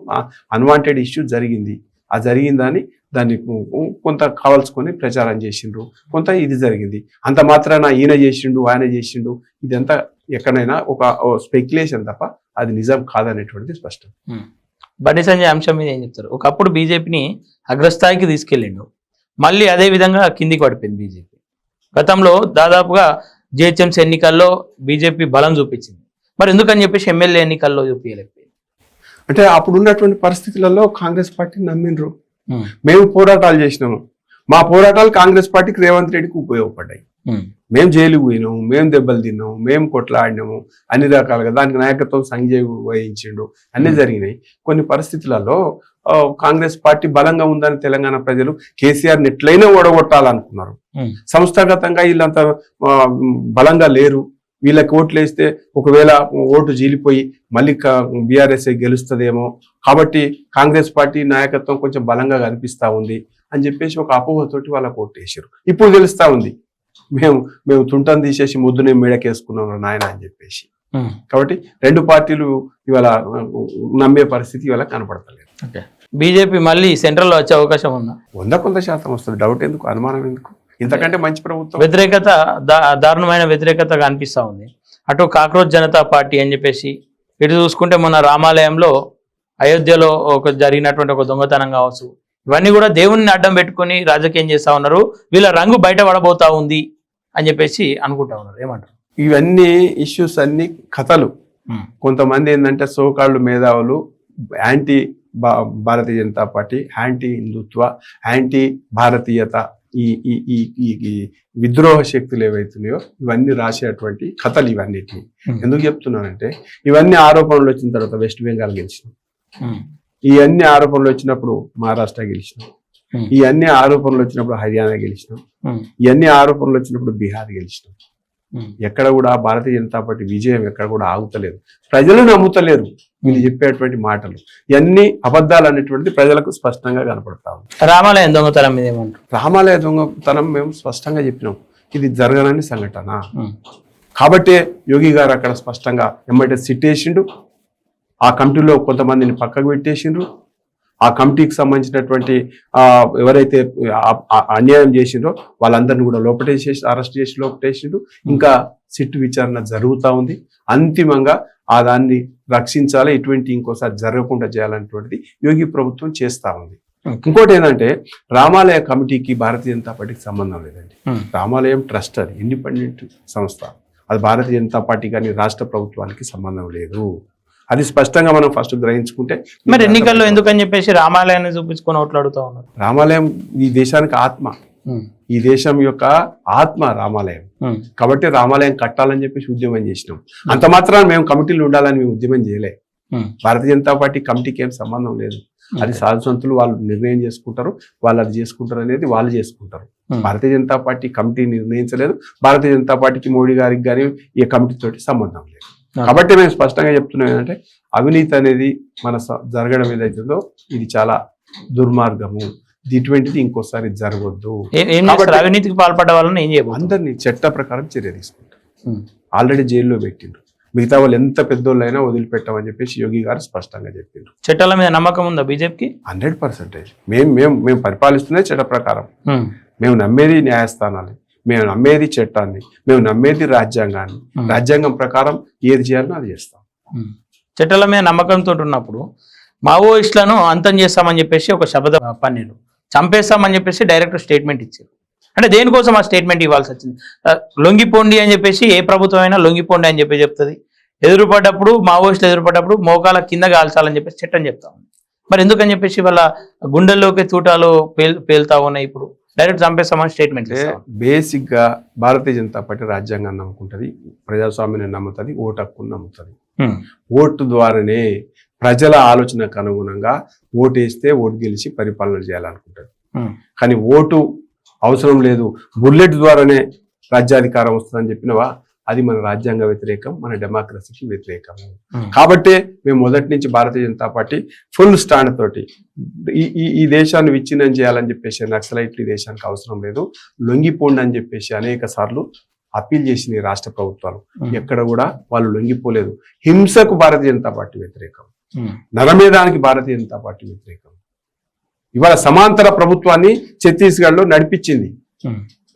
అన్వాంటెడ్ ఇష్యూ జరిగింది, ఆ జరిగిందని దాన్ని కొంత కావాల్సుకొని ప్రచారం చేసిండ్రు, కొంత ఇది జరిగింది. అంత మాత్రాన ఈయన చేసిండు ఆయన చేసిండు ఇదంతా ఎక్కడైనా ఒక స్పెక్యులేషన్ తప్ప అది నిజం కాదనేటువంటిది స్పష్టం. బండి సంజయ్ అంశం మీద ఏం చెప్తారు? ఒకప్పుడు బీజేపీని అగ్రస్థాయికి తీసుకెళ్ళిండు, మళ్ళీ అదే విధంగా కిందికి పడిపోయింది బీజేపీ. గతంలో దాదాపుగా జిహెచ్ఎంసీ ఎన్నికల్లో బీజేపీ బలం చూపించింది, మరి ఎందుకని చెప్పేసి ఎమ్మెల్యే ఎన్నికల్లో చూపించలేకపోయింది? అంటే అప్పుడు ఉన్నటువంటి పరిస్థితులలో కాంగ్రెస్ పార్టీని నమ్మిండ్రు. మేము పోరాటాలు చేసినాము, మా పోరాటాలు కాంగ్రెస్ పార్టీకి రేవంత్ రెడ్డికి ఉపయోగపడ్డాయి. మేము జైలుకు పోయినాము, మేము దెబ్బలు తిన్నాము, మేము కొట్లాడినాము, అన్ని రకాలుగా దానికి నాయకత్వం సంజయ్ వహించిండు, అన్ని జరిగినాయి. కొన్ని పరిస్థితులలో కాంగ్రెస్ పార్టీ బలంగా ఉందని తెలంగాణ ప్రజలు కేసీఆర్ని ఎట్లయినా ఓడగొట్టాలనుకున్నారు. సంస్థాగతంగా వీళ్ళంతా బలంగా లేరు. వీళ్ళకి ఓట్లు వేస్తే ఒకవేళ ఓటు జీలిపోయి మళ్ళీ బీఆర్ఎస్ గెలుస్తుందేమో, కాబట్టి కాంగ్రెస్ పార్టీ నాయకత్వం కొంచెం బలంగా కనిపిస్తా ఉంది అని చెప్పేసి ఒక అపోహతోటి వాళ్ళకి ఓటు వేసారు. ఇప్పుడు తెలుస్తా ఉంది మేము తుంటను తీసేసి ముద్దుని మేడకేసుకున్నాం నాయన అని చెప్పేసి. కాబట్టి రెండు పార్టీలు ఇవాళ నమ్మే పరిస్థితి ఇవాళ కనపడతలేదు. బీజేపీ మళ్ళీ సెంట్రల్ లో వచ్చే అవకాశం ఉందా? 100% వస్తుంది. డౌట్ ఎందుకు, అనుమానం ఎందుకు? ఇంతకంటే మంచి ప్రభుత్వం. వ్యతిరేకత దారుణమైన వ్యతిరేకత కనిపిస్తా ఉంది. అటు కాక్రోచ్ జనతా పార్టీ అని చెప్పేసి, ఇటు చూసుకుంటే మొన్న రామాలయంలో అయోధ్యలో జరిగినటువంటి ఒక దొంగతనం కావచ్చు, ఇవన్నీ కూడా దేవుణ్ణి అడ్డం పెట్టుకుని రాజకీయం చేస్తా ఉన్నారు, వీళ్ళ రంగు బయట పడబోతా ఉంది అని చెప్పేసి అనుకుంటా ఉన్నారు. ఏమంటారు? ఇవన్నీ ఇష్యూస్ అన్ని కథలు. కొంతమంది ఏంటంటే సోకాళ్ళు మేధావులు యాంటీ భారతీయ జనతా పార్టీ, యాంటీ హిందుత్వ, యాంటీ భారతీయత, ఈ విద్రోహ శక్తులు ఏవైతున్నాయో ఇవన్నీ రాసేటువంటి కథలు ఇవన్నిటిని. ఎందుకు చెప్తున్నానంటే ఇవన్నీ ఆరోపణలు వచ్చిన తర్వాత వెస్ట్ బెంగాల్ గెలిచినాం, ఈ అన్ని ఆరోపణలు వచ్చినప్పుడు మహారాష్ట్ర గెలిచినాం, ఈ అన్ని ఆరోపణలు వచ్చినప్పుడు హర్యానా గెలిచినాం, ఇవన్నీ ఆరోపణలు వచ్చినప్పుడు బీహార్ గెలిచినాం. ఎక్కడ కూడా భారతీయ జనతా పార్టీ విజయం ఎక్కడ కూడా ఆగుతలేదు. ప్రజలు నమ్ముతలేరు వీళ్ళు చెప్పేటువంటి మాటలు, ఇవన్నీ అబద్ధాలు అనేటువంటిది ప్రజలకు స్పష్టంగా కనపడతా ఉంది. రామాలయం దొంగతనం మీద ఏమంటారు? రామాలయ దొంగతనం మేము స్పష్టంగా చెప్పినాం, ఇది జరగనని సంఘటన. కాబట్టే యోగి గారు అక్కడ స్పష్టంగా ఎమ్మటే సిట్ వేసిండు. ఆ కమిటీలో కొంతమందిని పక్కకు పెట్టేసిండ్రు. ఆ కమిటీకి సంబంధించినటువంటి ఎవరైతే అన్యాయం చేసిండ్రో వాళ్ళందరినీ కూడా లోపటేసేసి అరెస్ట్ చేసి లోపటేసిండ్రు. ఇంకా సిట్ విచారణ జరుగుతూ ఉంది. అంతిమంగా దాన్ని రక్షించాలి, ఇటువంటి ఇంకోసారి జరగకుండా చేయాలనేటువంటిది యోగి ప్రభుత్వం చేస్తూ ఉంది. ఇంకోటి ఏంటంటే రామాలయ కమిటీకి భారతీయ జనతా పార్టీకి సంబంధం లేదండి. రామాలయం ట్రస్ట్ అది ఇండిపెండెంట్ సంస్థ. అది భారతీయ జనతా పార్టీ కానీ రాష్ట్ర ప్రభుత్వానికి సంబంధం లేదు. అది స్పష్టంగా మనం ఫస్ట్ గ్రహించుకుంటే మరి ఎన్నికల్లో ఎందుకని చెప్పేసి రామాలయాన్ని చూపించుకొని ఓట్లు అడుగుతా ఉన్నారు. రామాలయం ఈ దేశానికి ఆత్మ, ఈ దేశం యొక్క ఆత్మ రామాలయం. కాబట్టి రామాలయం కట్టాలని చెప్పేసి ఉద్యమం చేసినాం. అంత మాత్రాన మేము కమిటీలు ఉండాలని మేము ఉద్యమం చేయలే. భారతీయ జనతా పార్టీ కమిటీకి ఏం సంబంధం లేదు. అది సాధుసంతులు వాళ్ళు నిర్ణయం చేసుకుంటారు, వాళ్ళు అది చేసుకుంటారు అనేది వాళ్ళు చేసుకుంటారు. భారతీయ జనతా పార్టీ కమిటీ నిర్ణయించలేదు. భారతీయ జనతా పార్టీకి మోడీ గారికి కానీ ఈ కమిటీ తోటి సంబంధం లేదు. కాబట్టి మేము స్పష్టంగా చెప్తున్నాం ఏంటంటే అవినీతి అనేది మన జరగడం ఏదైతుందో ఇది చాలా దుర్మార్గము. ఇటువంటిది ఇంకోసారి జరగొద్దు. అవినీతికి పాల్పడ్డ వాళ్ళని ఏం చేయబోదు, అందరినీ చట్ట ప్రకారం చర్య తీసుకుంటారు. ఆల్రెడీ జైల్లో పెట్టిండ్రు. మిగతా వాళ్ళు ఎంత పెద్దోళ్ళైనా వదిలిపెట్టామని చెప్పేసి యోగి గారు స్పష్టంగా చెప్పిండ్రు. చట్టాల మీద నమ్మకం ఉందా బీజేపీకి? 100%. మేము పరిపాలిస్తున్నది చట్ట ప్రకారం. మేము నమ్మేది న్యాయస్థానాన్ని, మేము నమ్మేది చట్టాన్ని, మేము నమ్మేది రాజ్యాంగాన్ని. రాజ్యాంగం ప్రకారం ఏది చేయాలో అది చేస్తాం. చట్టాల మీద నమ్మకంతో ఉన్నప్పుడు మావోయిస్టులను అంతం చేస్తామని చెప్పేసి ఒక శబ్ద పన్నీరు, చంపేస్తామని చెప్పేసి డైరెక్ట్ స్టేట్మెంట్ ఇచ్చారు. అంటే దేనికోసం ఆ స్టేట్మెంట్ ఇవ్వాల్సి వచ్చింది? లొంగిపోండి అని చెప్పేసి ఏ ప్రభుత్వం అయినా లొంగిపోండి అని చెప్పి చెప్తుంది. ఎదురుపడ్డప్పుడు మావోయిస్టులు ఎదురుపడ్డప్పుడు మోకాల కింద కాల్చాలని చెప్పేసి చట్టం చెప్తా ఉంది. మరి ఎందుకని చెప్పేసి వాళ్ళ గుండెల్లోకి తూటాలు పేలుతా ఉన్నాయి. ఇప్పుడు డైరెక్ట్ చంపేస్తామని స్టేట్మెంట్. బేసిక్ గా భారతీయ జనతా పార్టీ రాజ్యాంగాన్ని నమ్ముకుంటది, ప్రజాస్వామ్యాన్ని నమ్ముతుంది, ఓటు హక్కును నమ్ముతుంది. ఓటు ద్వారానే ప్రజల ఆలోచనకు అనుగుణంగా ఓటేస్తే ఓటు గెలిచి పరిపాలన చేయాలనుకుంటుంది. కానీ ఓటు అవసరం లేదు, బుల్లెట్ ద్వారానే రాజ్యాధికారం వస్తుందని చెప్పినవా, అది మన రాజ్యాంగ వ్యతిరేకం, మన డెమోక్రసీకి వ్యతిరేకం. కాబట్టే మేము మొదటి నుంచి భారతీయ జనతా పార్టీ ఫుల్ స్టాండ్ తోటి ఈ దేశాన్ని విచ్ఛిన్నం చేయాలని చెప్పేసి నక్సలైట్లు ఈ దేశానికి అవసరం లేదు, లొంగిపోండి అని చెప్పేసి అనేక సార్లు అప్పీల్ చేసింది రాష్ట్ర ప్రభుత్వాలు. ఎక్కడ కూడా వాళ్ళు లొంగిపోలేదు. హింసకు భారతీయ జనతా పార్టీ వ్యతిరేకం, నరమేధానికి భారతీయ జనతా పార్టీ వ్యతిరేకం. ఇవాళ సమాంతర ప్రభుత్వాన్ని ఛత్తీస్గఢ్లో నడిపించింది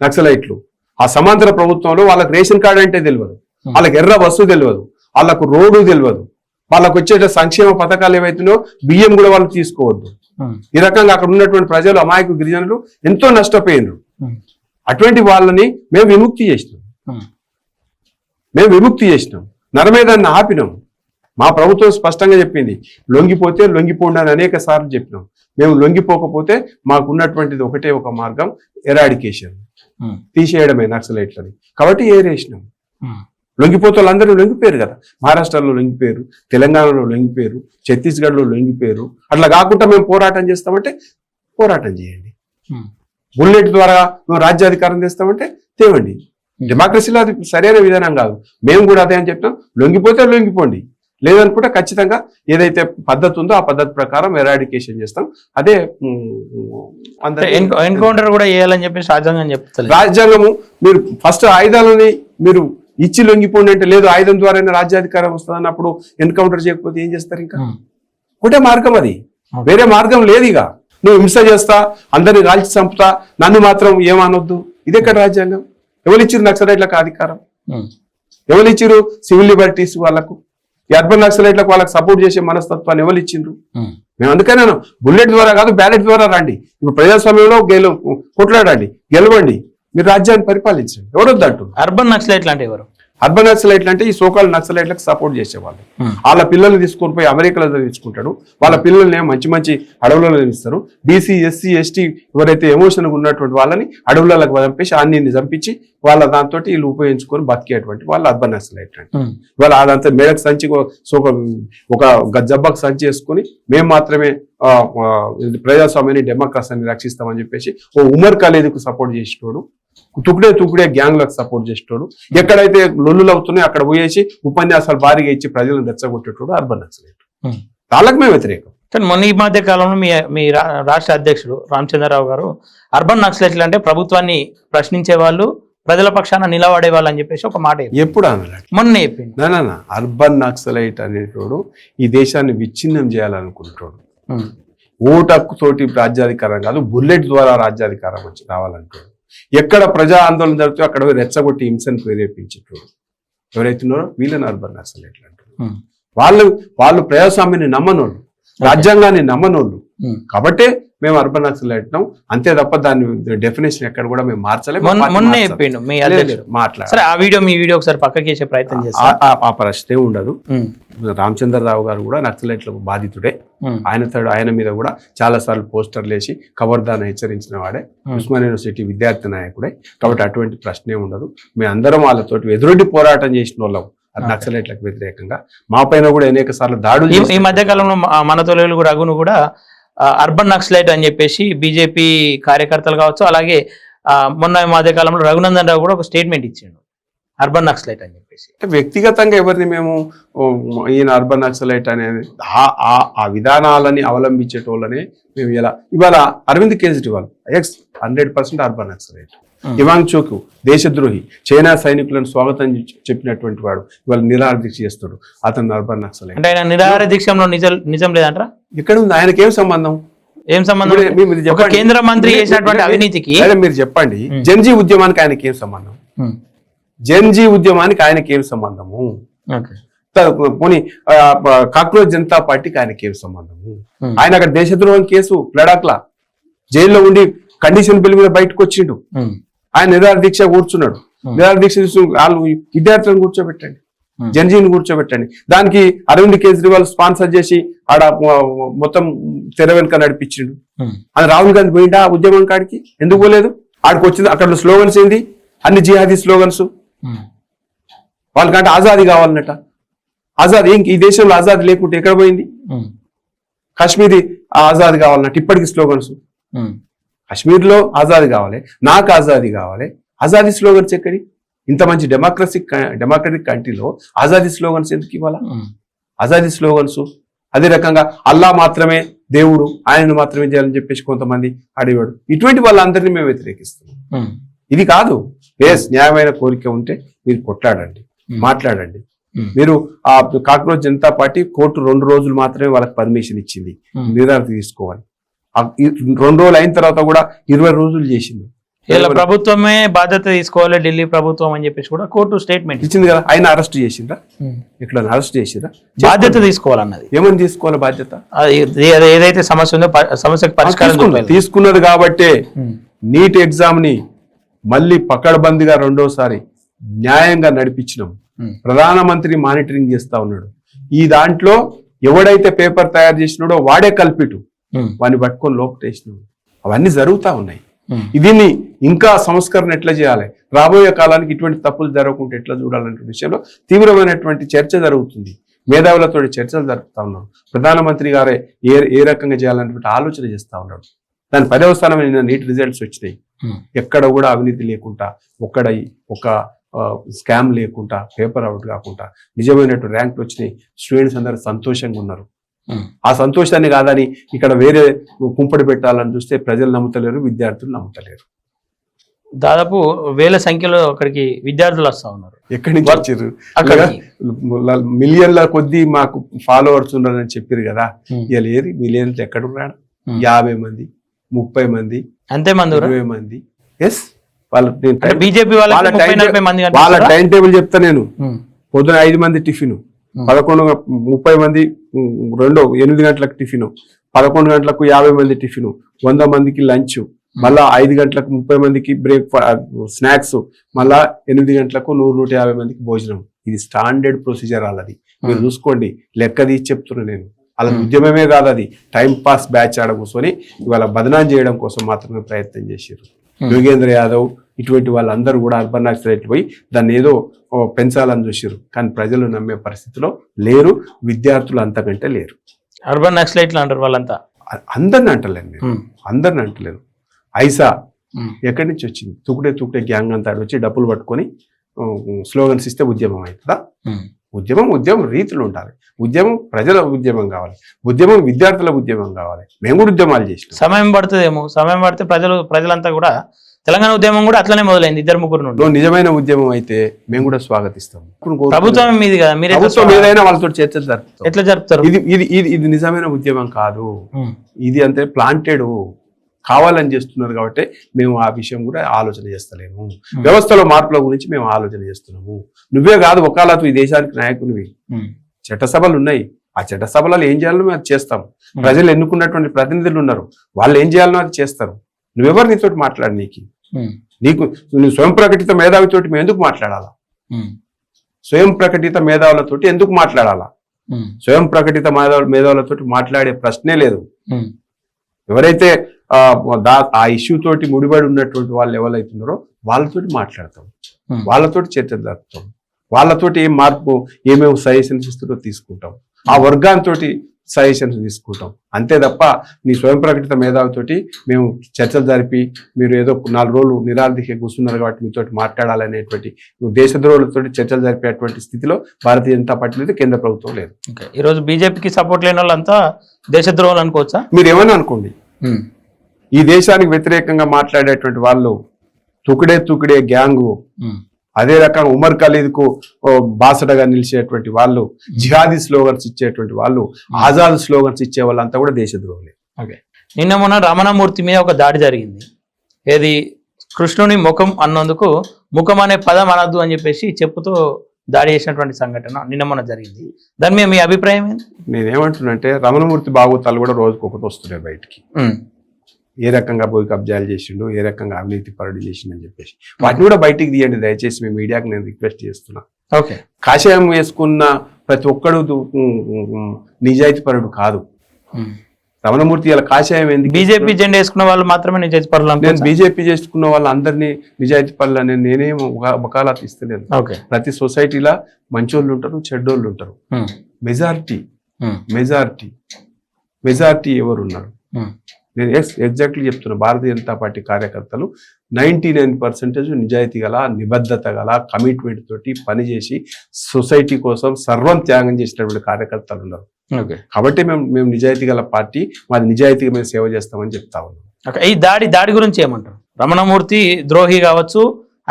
నక్సలైట్లు. ఆ సమాంతర ప్రభుత్వంలో వాళ్ళకి రేషన్ కార్డు అంటే తెలియదు, వాళ్ళకి ఎర్ర బస్సు తెలియదు, వాళ్ళకు రోడ్డు తెలియదు, వాళ్ళకు వచ్చే సంక్షేమ పథకాలు ఏవైతున్నాయో బియ్యం కూడా వాళ్ళు తీసుకోవద్దు. ఈ రకంగా అక్కడ ఉన్నటువంటి ప్రజలు, అమాయక గిరిజనులు ఎంతో నష్టపోయినారు. అటువంటి వాళ్ళని మేము విముక్తి చేసినాం, నరమేధాన్ని ఆపినాం. మా ప్రభుత్వం స్పష్టంగా చెప్పింది, లొంగిపోతే లొంగిపోండి అని అనేక సార్లు చెప్పినాం. మేము లొంగిపోకపోతే మాకున్నటువంటిది ఒకటే ఒక మార్గం, ఎరాడికేషన్, తీసేయడమే నక్సలైట్లని. కాబట్టి ఏరేసినాం. లొంగిపోతే వాళ్ళందరూ లొంగిపోయారు కదా. మహారాష్ట్రలో లొంగిపోయారు, తెలంగాణలో లొంగిపోయారు, ఛత్తీస్గఢ్లో లొంగిపోయారు. అట్లా కాకుండా మేము పోరాటం చేస్తామంటే పోరాటం చేయండి. బుల్లెట్ ద్వారా మేము రాజ్యాధికారం తెస్తామంటే తేవండి. డెమోక్రసీలో అది సరైన విధానం కాదు. మేము కూడా అదే అని చెప్తాం. లొంగిపోతే లొంగిపోండి, లేదనుకుంటే ఖచ్చితంగా ఏదైతే పద్ధతి ఉందో ఆ పద్ధతి ప్రకారం ఎరాడికేషన్ చేస్తాం. అదే ఎన్కౌంటర్ కూడా చేయాలని చెప్పేసి రాజ్యాంగం చెప్తారు. రాజ్యాంగము మీరు ఫస్ట్ ఆయుధాలని మీరు ఇచ్చి లొంగిపోండి అంటే, లేదు ఆయుధం ద్వారా రాజ్యాధికారం వస్తుంది అన్నప్పుడు ఎన్కౌంటర్ చేయకపోతే ఏం చేస్తారు? ఇంకా ఒకటే మార్గం, అది వేరే మార్గం లేదు. ఇక నువ్వు హింస చేస్తా, అందరిని కాల్చి చంపుతా, నన్ను మాత్రం ఏమనొద్దు, ఇదెక్కడ రాజ్యాంగం? ఎవరిచ్చిరు నక్సలైట్లకు అధికారం? ఎవరిచ్చిరు సివిల్ లిబర్టీస్ వాళ్ళకు? ఈ అర్బన్ నక్సలైట్లకు వాళ్ళకి సపోర్ట్ చేసే మనస్తత్వాన్ని ఎవరు ఇచ్చిండ్రు? మేము అందుకనే బుల్లెట్ ద్వారా కాదు, బ్యాలెట్ ద్వారా రండి. ఇప్పుడు ప్రజాస్వామ్యంలో కొట్లాడండి, గెలవండి, మీరు రాజ్యాన్ని పరిపాలించండి. ఎవరొద్దంటు? అర్బన్ నక్సలైట్లు అంటే ఎవరు? అర్బన్ నక్సలైట్లు అంటే ఈ సోకాల్ నక్సలైట్లకు సపోర్ట్ చేసేవాళ్ళు. వాళ్ళ పిల్లల్ని తీసుకొని పోయి అమెరికాలో చదివించుకుంటాడు. వాళ్ళ పిల్లల్ని మంచి మంచి అడవులలో ఇస్తారు. బీసీ, ఎస్సీ, ఎస్టీ ఎవరైతే ఎమోషన్గా ఉన్నటువంటి వాళ్ళని అడవులకు పంపించి అన్ని చంపించి వాళ్ళ దాంతో వీళ్ళు ఉపయోగించుకొని బతికేటువంటి వాళ్ళు అర్బన్ నక్సలైట్ అంటే. ఇవాళ అదంతా మేడకు సంచి ఒక జబ్బకు సంచి వేసుకుని మేము మాత్రమే ప్రజాస్వామ్యాన్ని, డెమోక్రసీని రక్షిస్తామని చెప్పేసి ఓ ఉమర్ ఖలీద్కు సపోర్ట్ చేసేటోడు, తుకుడే గ్యాంగ్లకు సపోర్ట్ చేసేటోడు, ఎక్కడైతే లొల్లులు అవుతున్నాయో అక్కడ పోయేసి ఉపన్యాసాలు భారీగా ఇచ్చి ప్రజలను రెచ్చగొట్టేటోడు అర్బన్ నక్సలైట్. వాళ్ళకి మేము వ్యతిరేకం. కానీ మొన్న ఈ మధ్య కాలంలో మీ రాష్ట్ర అధ్యక్షుడు రామచంద్రరావు గారు అర్బన్ నక్సలైట్లు అంటే ప్రభుత్వాన్ని ప్రశ్నించే వాళ్ళు, ప్రజల పక్షాన నిలబడే వాళ్ళని చెప్పేసి ఒక మాట చెప్పాడు. ఎప్పుడు అన్నాడు? మొన్న చెప్పిండు. నా అర్బన్ నక్సలైట్ అనేటోడు ఈ దేశాన్ని విచ్ఛిన్నం చేయాలనుకుంటాడు. ఓటు హక్కుతోటి రాజ్యాధికారం కాదు, బుల్లెట్ ద్వారా రాజ్యాధికారం వచ్చి రావాలంటాడు. ఎక్కడ ప్రజా ఆందోళన జరుగుతుందో అక్కడ రెచ్చగొట్టి హింసను ప్రేరేపించేటోడు ఎవరైతున్నారో వీళ్ళని అర్బన్ నక్సలైట్లు అంటారు. వాళ్ళు ప్రజాస్వామ్యాన్ని నమ్మనోళ్ళు, రాజ్యాంగాన్ని నమ్మనోళ్ళు. కాబట్టి మేము అర్బన్ నక్సలైట్ అంటాం అంతే తప్ప దాని డెఫినేషన్ ఎక్కడ కూడా మేము మార్చలేము. మొన్న చెప్పిండు మీ అధ్యక్షుడు. మాట్లాడారు. ఆ వీడియో ఒకసారి పక్కకి వేసే ప్రయత్నం చేస్తారు. ఆ ప్రశ్నే ఉండదు. రామచంద్రరావు గారు కూడా నక్సలైట్లకు బాధితుడే. ఆయన మీద కూడా చాలా సార్లు పోస్టర్లు వేసి ఖబర్దార్ హెచ్చరించిన వాడే. ఉస్మానియా యూనివర్సిటీ విద్యార్థి నాయకుడే. కాబట్టి అటువంటి ప్రశ్నే ఉండదు. మేము అందరం వాళ్ళతోటి ఎదురొడ్డి పోరాటం చేసిన వాళ్ళం నక్సలైట్లకు వ్యతిరేకంగా. మా పైన కూడా అనేక సార్లు దాడులు. ఈ మధ్య కాలంలో మన తొలలు రఘును కూడా అర్బన్ నక్సలైట్ అని చెప్పేసి బీజేపీ కార్యకర్తలు కావచ్చు, అలాగే మొన్న మధ్య కాలంలో రఘునందన్ రావు కూడా ఒక స్టేట్మెంట్ ఇచ్చిండు అర్బన్ నక్సలైట్ అని చెప్పేసి. వ్యక్తిగతంగా ఎవరిని మేము ఈయన అర్బన్ నక్సలైట్ అనేది ఆ విధానాలని అవలంబించేటోళ్ళనే మేము ఇవాళ అరవింద్ కేజ్రీవాల్ 100% అర్బన్ నక్సలైట్. ఇవాంగ్ చోకు దేశద్రోహి, చైనా సైనికులను స్వాగతం చెప్పినటువంటి వాడు ఇవాళ నిరాహార దీక్ష చేస్తాడు. అతను అర్బన్ నక్సలైట్. అంటే ఆయన నిరాహార దీక్షలో నిజం లేదంటారా? ఎక్కడ ఉంది? ఆయనకేం సంబంధం? ఏం సంబంధం? ఒక కేంద్ర మంత్రి చేసినటువంటి అవినీతికి మీరు చెప్పండి. జన్జీ ఉద్యమానికి ఆయనకి ఏం సంబంధం? జన్జీ ఉద్యమానికి ఆయనకి ఏం సంబంధము? పోనీ కాక్రోచ్ జనతా పార్టీకి ఆయనకి ఏం సంబంధము? ఆయన అక్కడ దేశద్రోహం కేసు లడాక్లా జైల్లో ఉండి కండిషన్ బిల్ మీద బయటకు వచ్చిండు. ఆయన నిరాహార దీక్ష కూర్చున్నాడు. నిరాహార దీక్ష వాళ్ళు విద్యార్థులను కూర్చోబెట్టండి, జన్జీని కూర్చోబెట్టండి. దానికి అరవింద్ కేజ్రీవాల్ స్పాన్సర్ చేసి ఆడ మొత్తం తెర వెనుక నడిపించిండు. అది రాహుల్ గాంధీ పోయిండా ఆ ఉద్యమం కాడికి? ఎందుకు పోలేదు? ఆడికి వచ్చింది అక్కడ స్లోగన్స్ ఏంది? అన్ని జిహాదీ స్లోగన్స్. వాళ్ళకంటే ఆజాదీ కావాలన్నట. ఆజాద్ ఈ దేశంలో ఆజాదీ లేకుంటే ఎక్కడ పోయింది? కాశ్మీరీ ఆజాదీ కావాలన్నట్టు ఇప్పటికి స్లోగన్స్. కాశ్మీర్లో ఆజాదీ కావాలి, నాకు ఆజాదీ కావాలి. ఆజాదీ స్లోగన్స్ ఎక్కడి? ఇంత మంచి డెమోక్రటిక్ కంట్రీలో ఆజాదీ స్లోగన్స్ ఎందుకు ఇవ్వాలా? ఆజాదీ స్లోగన్స్. అదే రకంగా అల్లా మాత్రమే దేవుడు, ఆయనను మాత్రమే చేయాలని చెప్పేసి కొంతమంది అడిగాడు. ఇటువంటి వాళ్ళందరినీ మేము వ్యతిరేకిస్తున్నాం. ఇది కాదు. న్యాయమైన కోరిక ఉంటే మీరు కొట్లాడండి, మాట్లాడండి. మీరు ఆ కాక్రోచ్ జనతా పార్టీ కోర్టు 2 రోజులు మాత్రమే వాళ్ళకి పర్మిషన్ ఇచ్చింది నిర్ధారణ తీసుకోవాలి. 2 రోజులు అయిన తర్వాత కూడా 20 రోజులు చేసింది. ఇలా ప్రభుత్వమే బాధ్యత తీసుకోవాలి, ఢిల్లీ ప్రభుత్వం అని చెప్పేసి కూడా కోర్టు స్టేట్మెంట్ ఇచ్చింది కదా. ఆయన అరెస్ట్ చేసిండ్రా? ఇక్కడ అరెస్ట్ చేసిండ్రా? బాధ్యత తీసుకోవాలన్నది. ఏమని తీసుకోవాలి బాధ్యత? ఏదైతే సమస్య ఉందో సమస్యకు పరిష్కారం తీసుకున్నది కాబట్టే నీట్ ఎగ్జామ్ ని మళ్ళీ పకడ్బందీగా 2వసారి న్యాయంగా నడిపించినాం. ప్రధానమంత్రి మానిటరింగ్ చేస్తా ఉన్నాడు. ఈ దాంట్లో ఎవడైతే పేపర్ తయారు చేసినాడో వాడే కల్పిటు, వాడిని పట్టుకొని లోపటేసినాడు. అవన్నీ జరుగుతూ ఉన్నాయి. దీన్ని ఇంకా సంస్కరణ ఎట్లా చేయాలి, రాబోయే కాలానికి ఇటువంటి తప్పులు జరగకుండా ఎట్లా చూడాలనే విషయంలో తీవ్రమైనటువంటి చర్చ జరుగుతుంది. మేధావులతో చర్చలు జరుపుతా ఉన్నారు. ప్రధానమంత్రి గారే ఏ రకంగా చేయాలనేటువంటి ఆలోచన చేస్తా ఉన్నాడు. దాని 10వ స్థానమైన నీట్ రిజల్ట్స్ వచ్చినాయి. ఎక్కడ కూడా అవినీతి లేకుండా, ఒక స్కామ్ లేకుండా, పేపర్ అవుట్ కాకుండా నిజమైనటువంటి ర్యాంకులు వచ్చినాయి. స్టూడెంట్స్ అందరూ సంతోషంగా ఉన్నారు. ఆ సంతోషాన్ని కాదని ఇక్కడ వేరే కుంపడి పెట్టాలని చూస్తే ప్రజలు నమ్ముతలేరు, విద్యార్థులు నమ్ముతలేరు. దాదాపు వేల సంఖ్యలో అక్కడికి విద్యార్థులు వస్తా ఉన్నారు. ఎక్కడి నుంచి వచ్చారు? మిలియన్ల కొద్దీ మాకు ఫాలోవర్స్ ఉన్నారని చెప్పారు కదా. ఇలా ఏది మిలియన్స్ ఎక్కడ ఉన్నాడు? 50 మంది, 30 మంది, అంతే మంది, 20 మంది. ఎస్, వాళ్ళ బీజేపీ వాళ్ళ టైం టేబుల్ చెప్తా నేను. పొద్దున 5 మంది టిఫిన్, 11:30 మంది 8 గంటలకు టిఫిన్, 11 గంటలకు 50 మంది టిఫిన్, 100 మందికి లంచ్, మళ్ళా 5 గంటలకు 30 మందికి స్నాక్స్, మళ్ళా 8 గంటలకు 100-150 మందికి భోజనం. ఇది స్టాండర్డ్ ప్రొసీజర్ వాళ్ళది. మీరు చూసుకోండి, లెక్క తీసి చెప్తున్నా నేను. అలా ఉద్యమమే కాదు, అది టైం పాస్ బ్యాచ్ ఆడ కూర్చొని ఇవాళ బదనాం చేయడం కోసం మాత్రమే ప్రయత్నం చేశారు. యోగేంద్ర యాదవ్ ఇటువంటి వాళ్ళందరూ కూడా అర్బన్ నక్సలైట్ పోయి దాన్ని ఏదో పెంచాలని చూసారు. కానీ ప్రజలు నమ్మే పరిస్థితిలో లేరు, విద్యార్థులు అంతకంటే లేరు. అర్బన్ నక్సలైట్లు అంటారు వాళ్ళంతా. అందరిని అంటలేను నేను, అందరిని అంటలేను. ఐసా ఎక్కడి నుంచి వచ్చింది? తుకుడే గ్యాంగ్ అంతా వచ్చి డబ్బులు పట్టుకొని స్లోగన్స్ ఇస్తే ఉద్యమం అవుతుందా? ఉద్యమం రీతులు ఉండాలి. ఉద్యమం ప్రజల ఉద్యమం కావాలి, ఉద్యమం విద్యార్థుల ఉద్యమం కావాలి. మేము కూడా ఉద్యమాలు చేసి సమయం పడుతుందేమో, సమయం పడితే ప్రజలంతా కూడా తెలంగాణ ఉద్యమం కూడా అట్లనే మొదలైంది, 2-3 నుండి. నిజమైన ఉద్యమం అయితే మేము కూడా స్వాగతిస్తాం. ప్రభుత్వం మీది కదా, మీరు ప్రభుత్వం ఏదైనా వాళ్ళతో చర్చలు జరుపుతాం. ఎట్లా జరుపుతారు? ఇది ఇది ఇది ఇది నిజమైన ఉద్యమం కాదు, ఇది అంతే ప్లాంటెడ్ కావాలని చేస్తున్నారు కాబట్టి మేము ఆ విషయం కూడా ఆలోచన చేస్తలేము. వ్యవస్థలో మార్పుల గురించి మేము ఆలోచన చేస్తున్నాము. నువ్వే కాదు, ఒకళ్ళతో ఈ దేశానికి నాయకునివి, చట్టసభలు ఉన్నాయి, ఆ చట్టసభలలో ఏం చేయాలో మేము అది చేస్తాం. ప్రజలు ఎన్నుకున్నటువంటి ప్రతినిధులు ఉన్నారు, వాళ్ళు ఏం చేయాలో అది చేస్తారు. నువ్వెవరు నీతో మాట్లాడు? నీకు నువ్వు స్వయం ప్రకటిత మేధావితోటి మేము ఎందుకు మాట్లాడాలా? స్వయం ప్రకటిత మేధావులతోటి ఎందుకు మాట్లాడాలా? స్వయం ప్రకటిత మేధావులతోటి మాట్లాడే ప్రశ్నే లేదు. ఎవరైతే ఆ ఇష్యూ తోటి ముడిపడి ఉన్నటువంటి వాళ్ళు ఎవరైతున్నారో వాళ్ళతోటి మాట్లాడతాం, వాళ్ళతోటి చర్చలు జరుపుతాం, వాళ్ళతోటి ఏం మార్పు ఏమేమి సజెషన్స్ ఇస్తారో తీసుకుంటాం, ఆ వర్గాంతో సజెషన్స్ తీసుకుంటాం. అంతే తప్ప నీ స్వయం ప్రకటిత మేధావితోటి మేము చర్చలు జరిపి మీరు ఏదో 4 రోజులు నిరాధిక కూర్చున్నారు కాబట్టి మీతోటి మాట్లాడాలనేటువంటి దేశద్రోహులతో చర్చలు జరిపేటువంటి స్థితిలో భారతీయ జనతా పార్టీ లేదు, కేంద్ర ప్రభుత్వం లేదు. ఈరోజు బీజేపీకి సపోర్ట్ లేని వాళ్ళంతా దేశద్రోహులు అనుకోవచ్చా? మీరు ఏమైనా అనుకోండి, ఈ దేశానికి వ్యతిరేకంగా మాట్లాడేటువంటి వాళ్ళు తుకిడే గ్యాంగు, అదే రకంగా ఉమర్ ఖలీద్ కు బాసటగా నిలిచేటువంటి వాళ్ళు, జిహాదీ స్లోగన్స్ ఇచ్చేటువంటి వాళ్ళు, ఆజాద్ స్లోగన్స్ ఇచ్చే వాళ్ళంతా కూడా దేశద్రోహులే. నిన్న మొన్న రమణమూర్తి మీద ఒక దాడి జరిగింది. ఏది కృష్ణుని ముఖం అన్నందుకు ముఖం అనే పదం అనద్దు అని చెప్పేసి చెప్పుతో దాడి చేసినటువంటి సంఘటన నిన్న మొన్న జరిగింది. దాని మీద మీ అభిప్రాయం ఏంటి? నేనేమంటున్నానంటే రమణమూర్తి బాగోతాలు కూడా రోజుకు ఒకటి వస్తున్నాయి బయటికి. ఏ రకంగా పోయి కబ్జాలు చేసిండు, ఏ రకంగా అవినీతి పరుడు చేసిండు అని చెప్పేసి వాటిని కూడా బయటికి తీయండి దయచేసి, మీ మీడియాకి నేను రిక్వెస్ట్ చేస్తున్నా. కాషాయం వేసుకున్న ప్రతి ఒక్కడు నిజాయితీ పరుడు కాదు. రమణమూర్తి ఇలా కాషాయం ఏంది? బీజేపీ జెండా వేసుకున్న వాళ్ళు మాత్రమే నిజాయితీ పరులు. నేను బీజేపీ చేసుకున్న వాళ్ళందరినీ నిజాయితీ పరులు అని నేనేం వకాలత్ ఇస్తలేదు. ప్రతి సొసైటీలో మంచోళ్ళు ఉంటారు, చెడ్డోళ్ళు ఉంటారు. మెజారిటీ ఎవరున్నారు? నేను ఎగ్జాక్ట్లీ చెప్తున్నా, భారతీయ జనతా పార్టీ కార్యకర్తలు 99% నిజాయితీ గల, నిబద్ధత గల, కమిట్మెంట్ తోటి పనిచేసి సొసైటీ కోసం సర్వం త్యాగం చేసినటువంటి కార్యకర్తలు ఉన్నారు. కాబట్టి మేము నిజాయితీ గల పార్టీ, మాది నిజాయితీగా మేము సేవ చేస్తామని చెప్తా ఉన్నాం. ఈ దాడి గురించి ఏమంటారు? రమణమూర్తి ద్రోహి కావచ్చు,